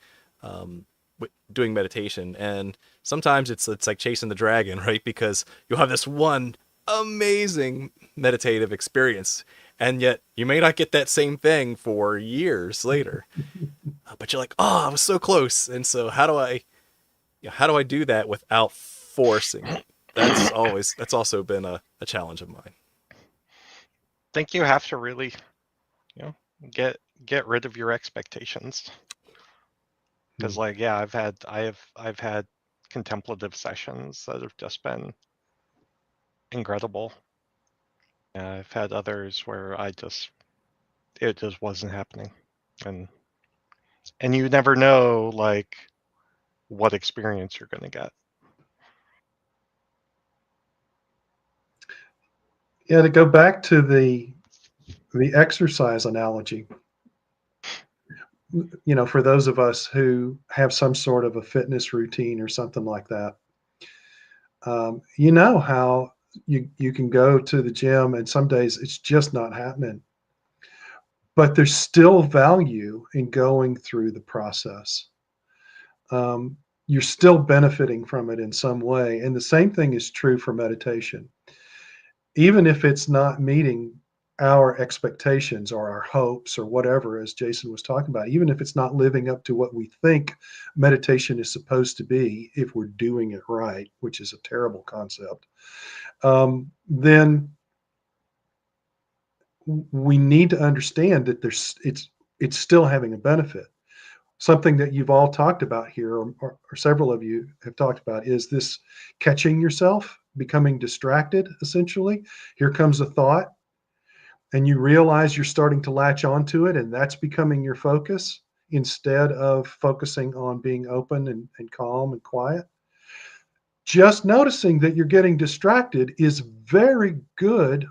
doing meditation. And sometimes it's like chasing the dragon, right? Because you'll have this one amazing meditative experience, and yet you may not get that same thing for years later. But you're like, oh, I was so close. And so how do I do that without forcing it? That's also been a challenge of mine. I think you have to really, get rid of your expectations. Because I've had contemplative sessions that have just been incredible. I've had others where it just wasn't happening, and you never know like what experience you're going to get. Yeah, to go back to the exercise analogy, for those of us who have some sort of a fitness routine or something like that, how you can go to the gym and some days it's just not happening. But there's still value in going through the process. You're still benefiting from it in some way. And the same thing is true for meditation. Even if it's not meeting our expectations or our hopes or whatever, as Jason was talking about, even if it's not living up to what we think meditation is supposed to be, if we're doing it right, which is a terrible concept, then we need to understand that it's still having a benefit. Something that you've all talked about here, or several of you have talked about, is this catching yourself, becoming distracted, essentially. Here comes a thought, and you realize you're starting to latch onto it, and that's becoming your focus instead of focusing on being open and calm and quiet. Just noticing that you're getting distracted is very good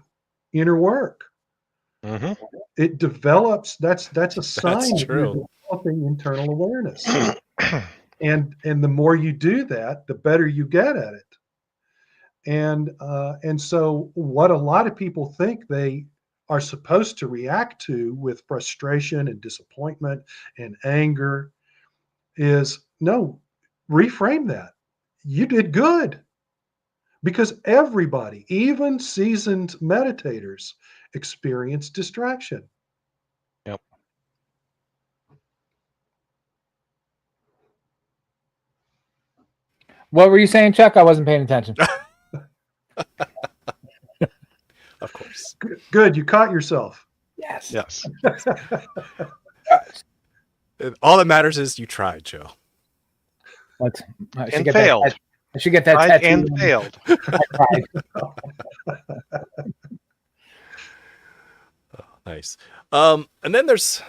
inner work. Mm-hmm. It develops, that's a sign That's that you're true. developing internal awareness. And the more you do that, the better you get at it. And so what a lot of people think they are supposed to react to with frustration and disappointment and anger is, no, reframe that. You did good. Because everybody, even seasoned meditators, experience distraction. Yep. What were you saying, Chuck? I wasn't paying attention. Of course. matters. Good. You caught yourself. Yes. Yes. All that matters is you tried, Joe. Let's, I should And get failed. That, I should get that Tried tattoo. and failed. I tried. Nice. And then there's,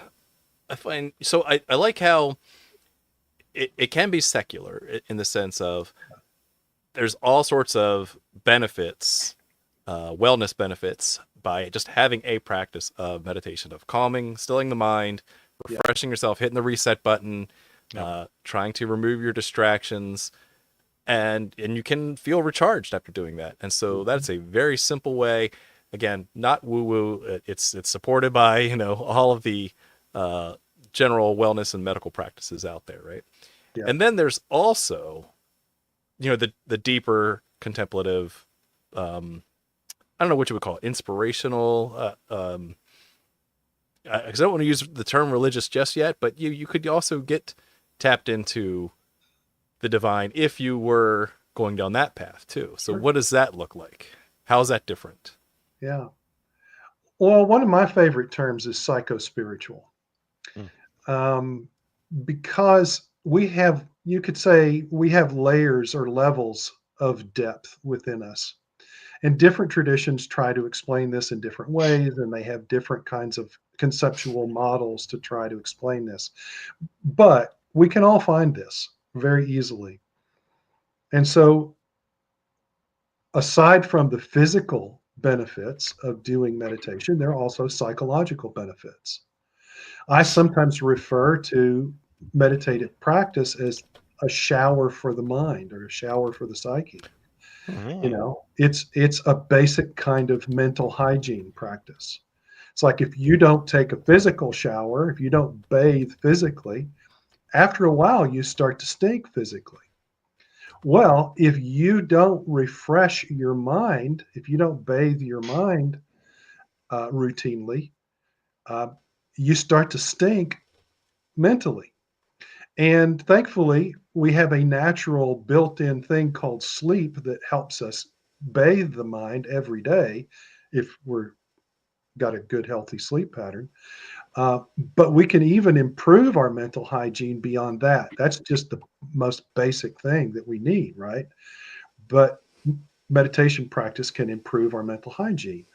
I find, so I like how it can be secular in the sense of there's all sorts of benefits, wellness benefits by just having a practice of meditation, of calming, stilling the mind, refreshing yourself, hitting the reset button, trying to remove your distractions, and you can feel recharged after doing that. And so that's a very simple way. Again, not woo-woo. It's supported by all of the general wellness and medical practices out there, right? Yeah. And then there's also, the deeper contemplative. I don't know what you would call it, inspirational. Because I don't want to use the term religious just yet, but you could also get tapped into the divine if you were going down that path too. So what does that look like? How is that different? Yeah. Well, one of my favorite terms is psychospiritual. Because you could say we have layers or levels of depth within us. And different traditions try to explain this in different ways, and they have different kinds of conceptual models to try to explain this. But we can all find this very easily. And so, aside from the physical benefits of doing meditation, there are also psychological benefits. I sometimes refer to meditative practice as a shower for the mind or a shower for the psyche. It's a basic kind of mental hygiene practice. It's like if you don't take a physical shower, if you don't bathe physically, after a while you start to stink physically. Well, if you don't refresh your mind, if you don't bathe your mind routinely, you start to stink mentally. And thankfully, we have a natural built-in thing called sleep that helps us bathe the mind every day if we're got a good, healthy sleep pattern. But we can even improve our mental hygiene beyond that. That's just the most basic thing that we need, right? But meditation practice can improve our mental hygiene.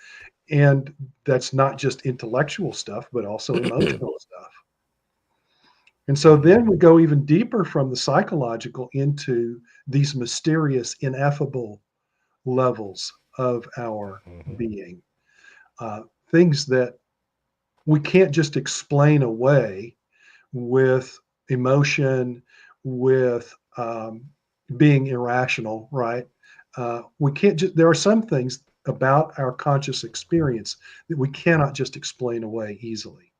And that's not just intellectual stuff, but also emotional stuff. And so then we go even deeper from the psychological into these mysterious, ineffable levels of our being. Things that we can't just explain away with emotion, with being irrational, right? We can't just, there are some things about our conscious experience that we cannot just explain away easily.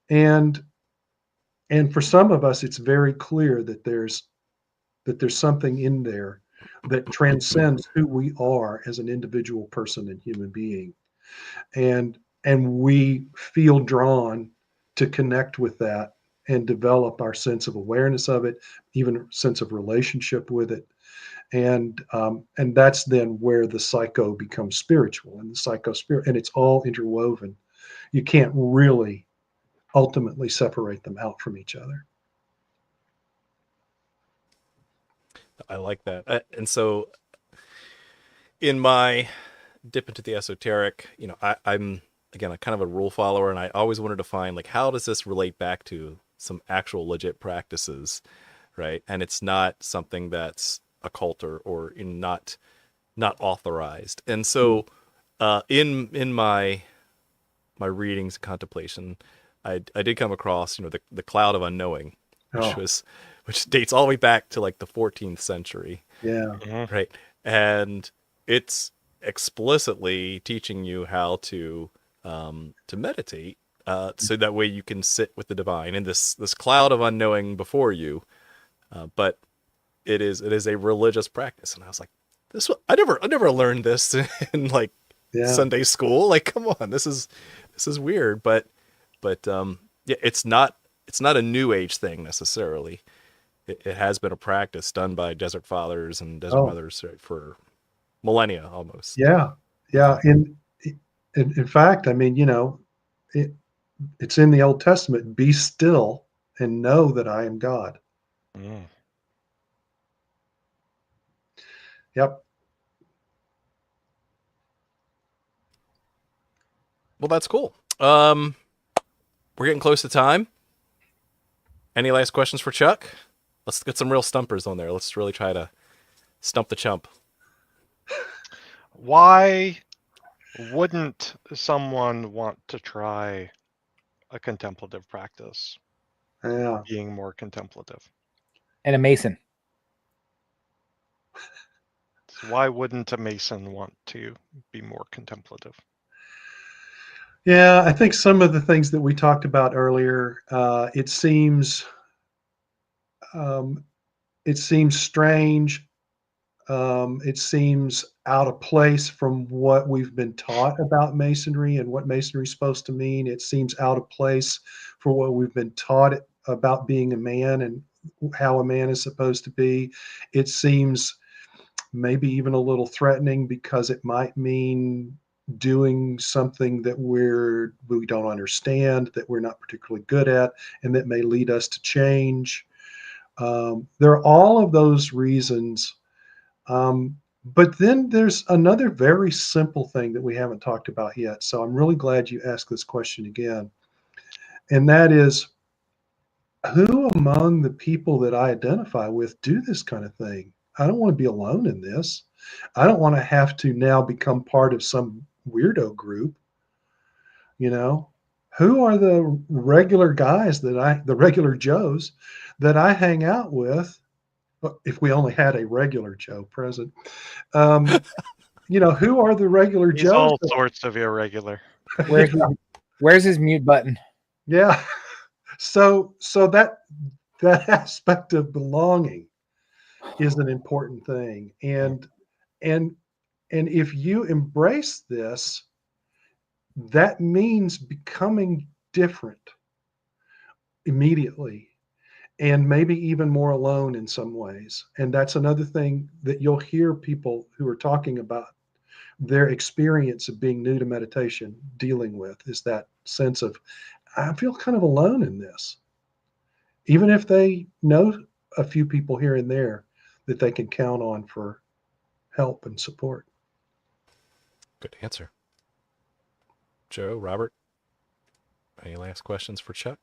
And for some of us, it's very clear that there's something in there that transcends who we are as an individual person and human being. And we feel drawn to connect with that and develop our sense of awareness of it, even a sense of relationship with it. And that's then where the psycho becomes spiritual and the psychospirit, and it's all interwoven. You can't really ultimately separate them out from each other. I like that. And so in my dip into the esoteric, I'm again a kind of a rule follower, and I always wanted to find like, how does this relate back to some actual legit practices, right? And it's not something that's occult or not authorized. And so in my readings, contemplation, I did come across the cloud of unknowing, which dates all the way back to like the 14th century. Yeah. Right. And it's explicitly teaching you how to meditate, so that way you can sit with the divine in this cloud of unknowing before you. But it is a religious practice, and I was like, I never learned this in like Sunday school. Like, come on, this is weird. But it's not a new age thing necessarily. It has been a practice done by desert fathers and desert mothers for millennia almost. Yeah. And in fact, I mean, it's in the Old Testament, be still and know that I am God. Mm. Yep. Well, that's cool. We're getting close to time. Any last questions for Chuck? Let's get some real stumpers on there. Let's really try to stump the chump. Why wouldn't someone want to try a contemplative practice or Yeah. being more contemplative? And a Mason. So why wouldn't a Mason want to be more contemplative? Yeah, I think some of the things that we talked about earlier, it seems strange. It seems out of place from what we've been taught about Masonry and what Masonry is supposed to mean. It seems out of place for what we've been taught about being a man and how a man is supposed to be. It seems maybe even a little threatening because it might mean doing something that we don't understand, that we're not particularly good at, and that may lead us to change. There are all of those reasons. But then there's another very simple thing that we haven't talked about yet. So I'm really glad you asked this question again. And that is, who among the people that I identify with do this kind of thing? I don't want to be alone in this. I don't want to have to now become part of some weirdo group. Who are the regular guys the regular Joes that I hang out with? If we only had a regular Joe present, who are the regular He's Joes? all sorts of irregular. Where's his mute button? Yeah. So that aspect of belonging is an important thing. And if you embrace this, that means becoming different immediately and maybe even more alone in some ways. And that's another thing that you'll hear people who are talking about their experience of being new to meditation dealing with, is that sense of, I feel kind of alone in this, even if they know a few people here and there that they can count on for help and support. Good answer. Joe, Robert, any last questions for Chuck?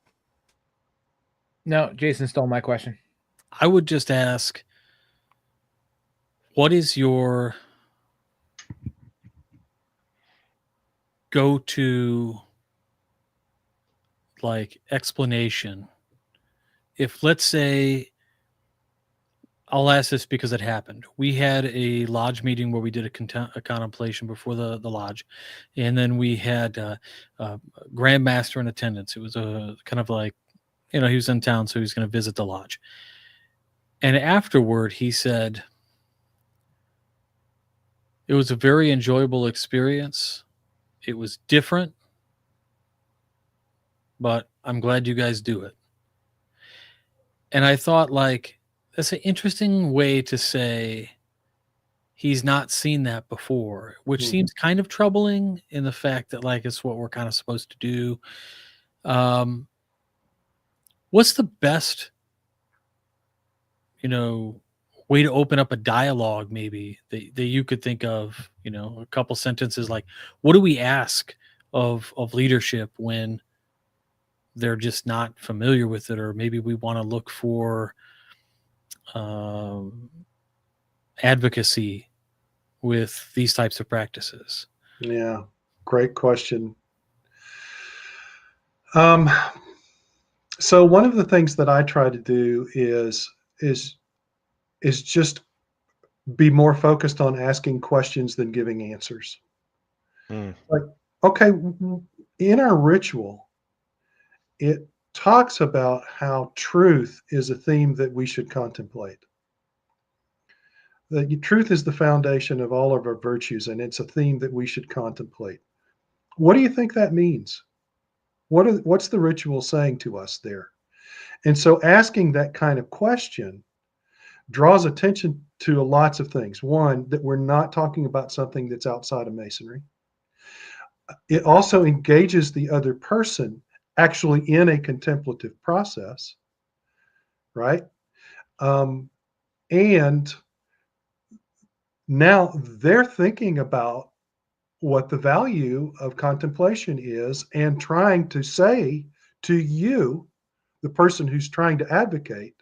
No, Jason stole my question. I would just ask, what is your go-to explanation? If, let's say, I'll ask this because it happened. We had a lodge meeting where we did a contemplation before the lodge, and then we had Grandmaster in attendance. It was a kind of he was in town, so he was going to visit the lodge. And afterward, he said, it was a very enjoyable experience. It was different, but I'm glad you guys do it. And I thought, that's an interesting way to say he's not seen that before, which seems kind of troubling in the fact that it's what we're kind of supposed to do. What's the best, way to open up a dialogue maybe that you could think of, a couple sentences what do we ask of leadership when they're just not familiar with it, or maybe we want to look for advocacy with these types of practices? Yeah, great question. So one of the things that I try to do is just be more focused on asking questions than giving answers. Okay, in our ritual, it talks about how truth is a theme that we should contemplate. The truth is the foundation of all of our virtues, and it's a theme that we should contemplate. What do you think that means? What's the ritual saying to us there? And so asking that kind of question draws attention to lots of things. One, that we're not talking about something that's outside of Masonry. it also engages the other person actually in a contemplative process, right? And now they're thinking about what the value of contemplation is and trying to say to you, the person who's trying to advocate,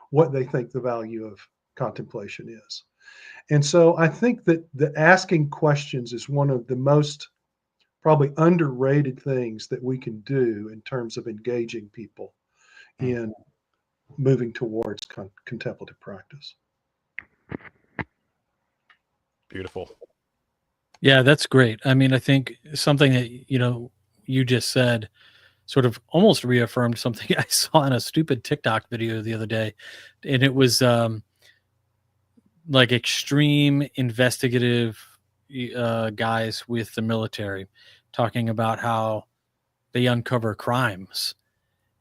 what they think the value of contemplation is. And so I think that the asking questions is one of the most probably underrated things that we can do in terms of engaging people in moving towards contemplative practice. Beautiful. Yeah, that's great. I mean, I think something that you just said sort of almost reaffirmed something I saw in a stupid TikTok video the other day, and it was like extreme investigative guys with the military talking about how they uncover crimes,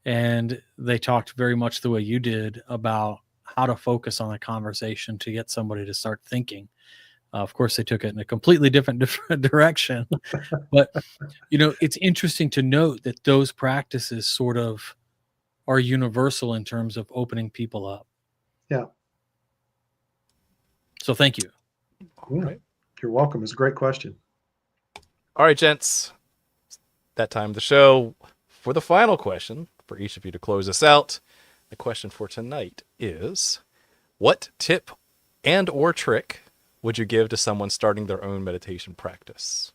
and they talked very much the way you did about how to focus on a conversation to get somebody to start thinking. Of course, they took it in a completely different direction, but it's interesting to note that those practices sort of are universal in terms of opening people up. Yeah. So thank you. Yeah. Right. You're welcome. It's a great question. All right, gents. That time of the show for the final question for each of you to close us out. The question for tonight is, what tip and or trick would you give to someone starting their own meditation practice?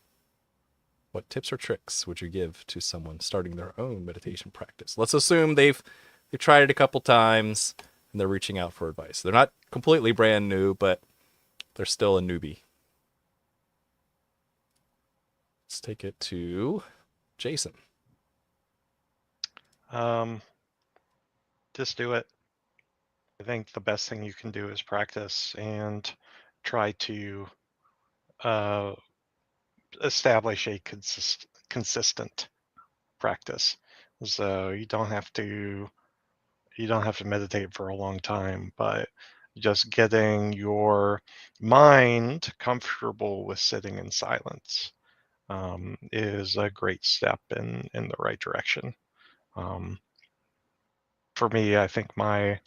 What tips or tricks would you give to someone starting their own meditation practice? Let's assume they've tried it a couple times and they're reaching out for advice. They're not completely brand new, but they're still a newbie. Let's take it to Jason. Just do it. I think the best thing you can do is practice and try to establish a consistent practice. So you don't have to meditate for a long time, but just getting your mind comfortable with sitting in silence is a great step in the right direction. For me, I think my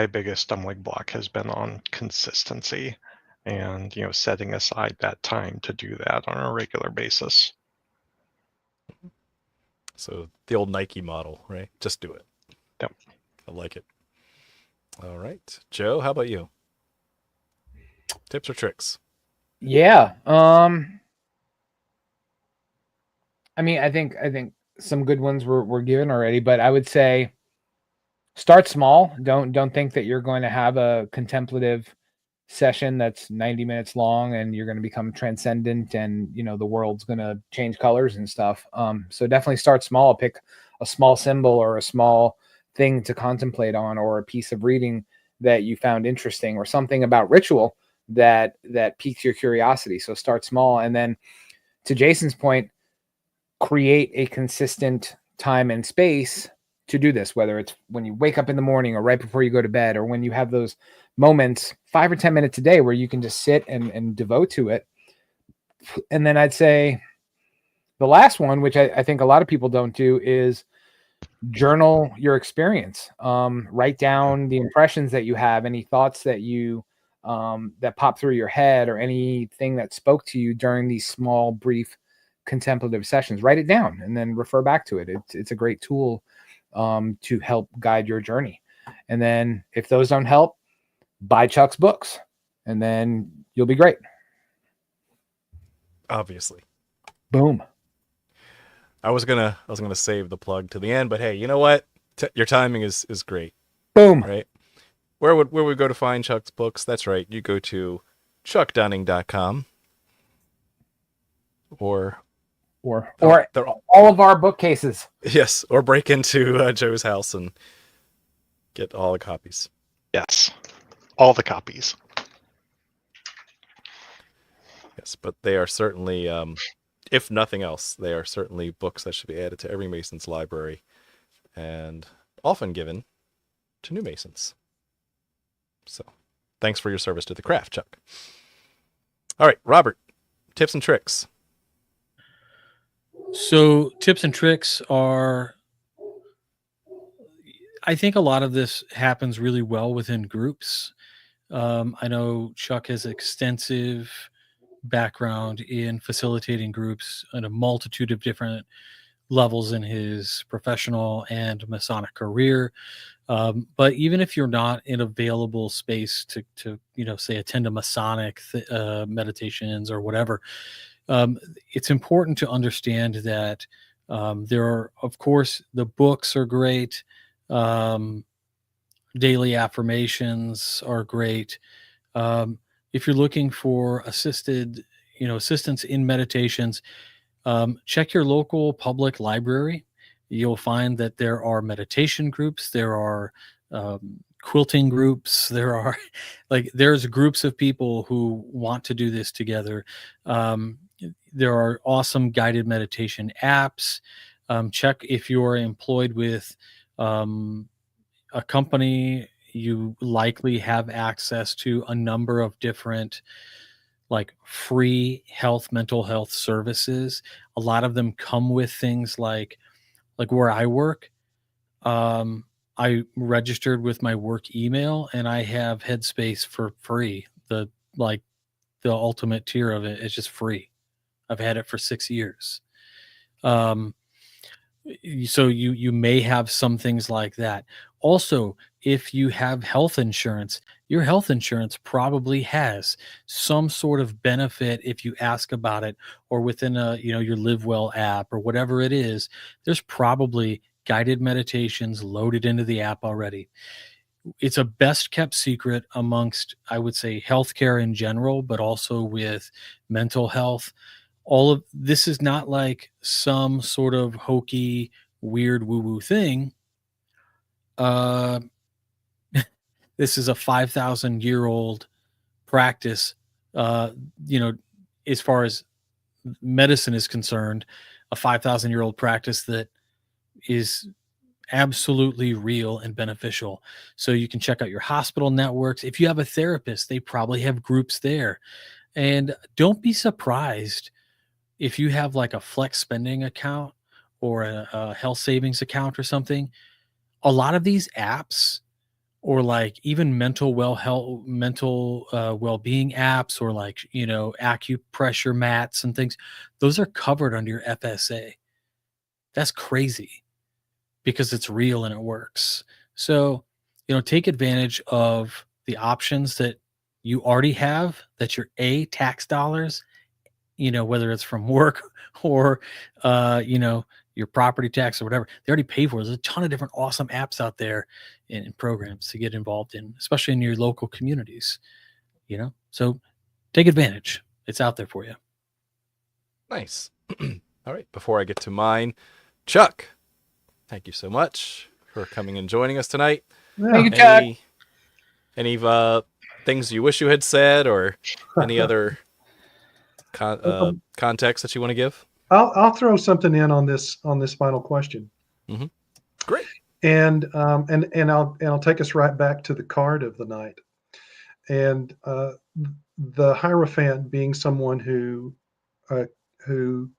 biggest stumbling block has been on consistency and setting aside that time to do that on a regular basis. So the old Nike model, right? Just do it. Yep. I like it. All right. Joe, how about you? Tips or tricks? Yeah. I mean, I think some good ones were given already, but I would say start small. Don't think that you're going to have a contemplative session that's 90 minutes long and you're going to become transcendent and the world's going to change colors and stuff. So definitely start small. Pick a small symbol or a small thing to contemplate on, or a piece of reading that you found interesting, or something about ritual that piques your curiosity. So start small, and then to Jason's point, create a consistent time and space to do this, whether it's when you wake up in the morning or right before you go to bed, or when you have those moments, 5 or 10 minutes a day where you can just sit and devote to it. And then I'd say the last one, which I think a lot of people don't do, is journal your experience. Write down the impressions that you have, any thoughts that you that pop through your head, or anything that spoke to you during these small, brief contemplative sessions. Write it down and then refer back to it. It's a great tool to help guide your journey. And then if those don't help, buy Chuck's books, and then you'll be great. Obviously. Boom. I was gonna save the plug to the end, but hey, you know what? Your timing is great. Boom. Right? Where would we go to find Chuck's books? That's right. You go to chuckdunning.com or all of our bookcases. Yes, or break into Joe's house and get all the copies. Yes, all the copies. Yes, but they are certainly, if nothing else, they are certainly books that should be added to every Mason's library, and often given to new Masons. So, thanks for your service to the craft, Chuck. All right, Robert, tips and tricks. So tips and tricks are, I think a lot of this happens really well within groups. I know Chuck has extensive background in facilitating groups in a multitude of different levels in his professional and Masonic career. But even if you're not in available space to say attend a Masonic meditations or whatever, it's important to understand that there are, of course, the books are great. Um, Daily affirmations are great. Um, if you're looking for assistance in meditations, check your local public library. You'll find that there are meditation groups, there are quilting groups, there are there's groups of people who want to do this together. Um, there are awesome guided meditation apps. Check if you're employed with a company, you likely have access to a number of different free mental health services. A lot of them come with things like where I work. I registered with my work email and I have Headspace for free. Like the ultimate tier of it is just free. I've had it for 6 years. Um, so you may have some things like that. Also, if you have health insurance, your health insurance probably has some sort of benefit if you ask about it, or within your Live Well app or whatever it is. There's probably guided meditations loaded into the app already. It's a best kept secret amongst, I would say, healthcare in general, but also with mental health. All of this is not like some sort of hokey, weird woo woo thing. Uh, this is a 5,000-year-old practice. Uh, you know, as far as medicine is concerned, a 5,000-year-old practice that is absolutely real and beneficial. So you can check out your hospital networks. If you have a therapist, they probably have groups there. And don't be surprised if you have like a flex spending account or a health savings account or something. A lot of these apps, or like even mental well-being apps, or acupressure mats and things, those are covered under your FSA. That's crazy because it's real and it works. So, take advantage of the options that you already have, that your tax dollars, whether it's from work or, your property tax or whatever, they already pay for. There's a ton of different awesome apps out there and programs to get involved in, especially in your local communities, so take advantage. It's out there for you. Nice. All right. Before I get to mine, Chuck, thank you so much for coming and joining us tonight. Thank you, Chuck. Any things you wish you had said, or any other context that you want to give? I'll throw something in on this final question. Mm-hmm. Great. And I'll take us right back to the card of the night, and the Hierophant being someone who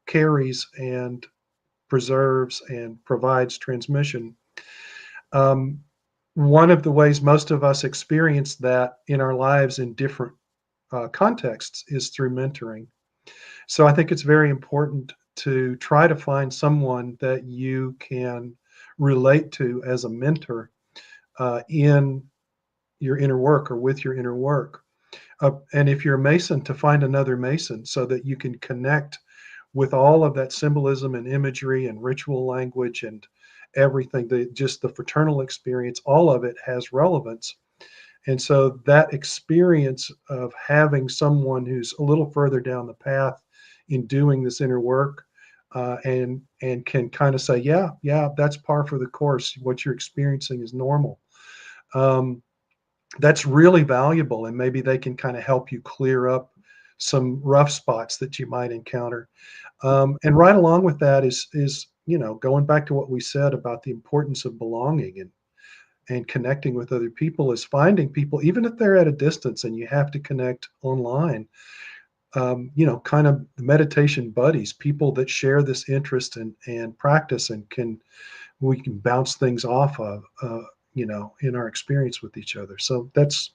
carries and preserves and provides transmission. One of the ways most of us experience that in our lives in different contexts is through mentoring. So I think it's very important to try to find someone that you can relate to as a mentor in your inner work or with your inner work. And if you're a Mason, to find another Mason so that you can connect with all of that symbolism and imagery and ritual language and everything, just the fraternal experience, all of it has relevance. And so that experience of having someone who's a little further down the path in doing this inner work and can kind of say, yeah, that's par for the course. What you're experiencing is normal. That's really valuable. And maybe they can kind of help you clear up some rough spots that you might encounter. And right along with that is going back to what we said about the importance of belonging and connecting with other people, is finding people, even if they're at a distance and you have to connect online, kind of meditation buddies, people that share this interest and practice, and we can bounce things off of, in our experience with each other. So that's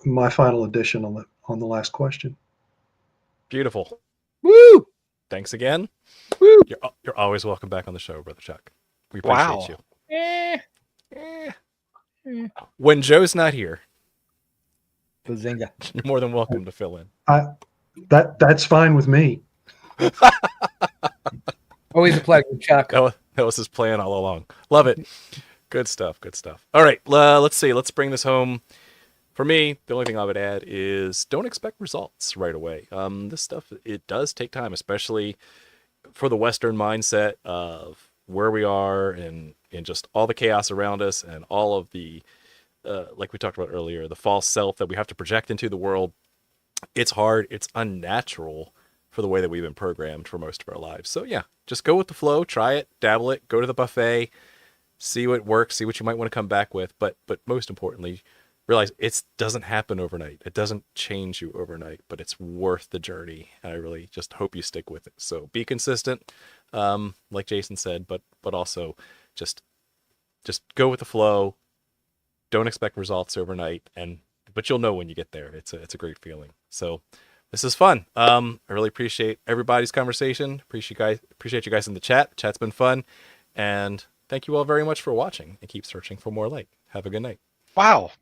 my final addition on the last question. Beautiful. Woo! Thanks again. Woo! You're always welcome back on the show, Brother Chuck. We appreciate Wow. you. Eh, When Joe's not here, bazinga. you're more than welcome to fill in. That's fine with me. Always a pleasure, Chuck. That was his plan all along. Love it. Good stuff. Good stuff. All right. Let's see. Let's bring this home. For me, the only thing I would add is don't expect results right away. This stuff, it does take time, especially for the Western mindset of where we are and just all the chaos around us and all of the, like we talked about earlier, the false self that we have to project into the world. It's hard. It's unnatural for the way that we've been programmed for most of our lives. So yeah, just go with the flow, try it, dabble it, go to the buffet, see what works, see what you might want to come back with. But most importantly, realize it doesn't happen overnight. It doesn't change you overnight, but it's worth the journey. And I really just hope you stick with it. So be consistent, like Jason said, but also just go with the flow. Don't expect results overnight, but you'll know when you get there. It's a great feeling. So this is fun. I really appreciate everybody's conversation. Appreciate you guys in the chat. The chat's been fun. And thank you all very much for watching, and keep searching for more light. Have a good night. Wow.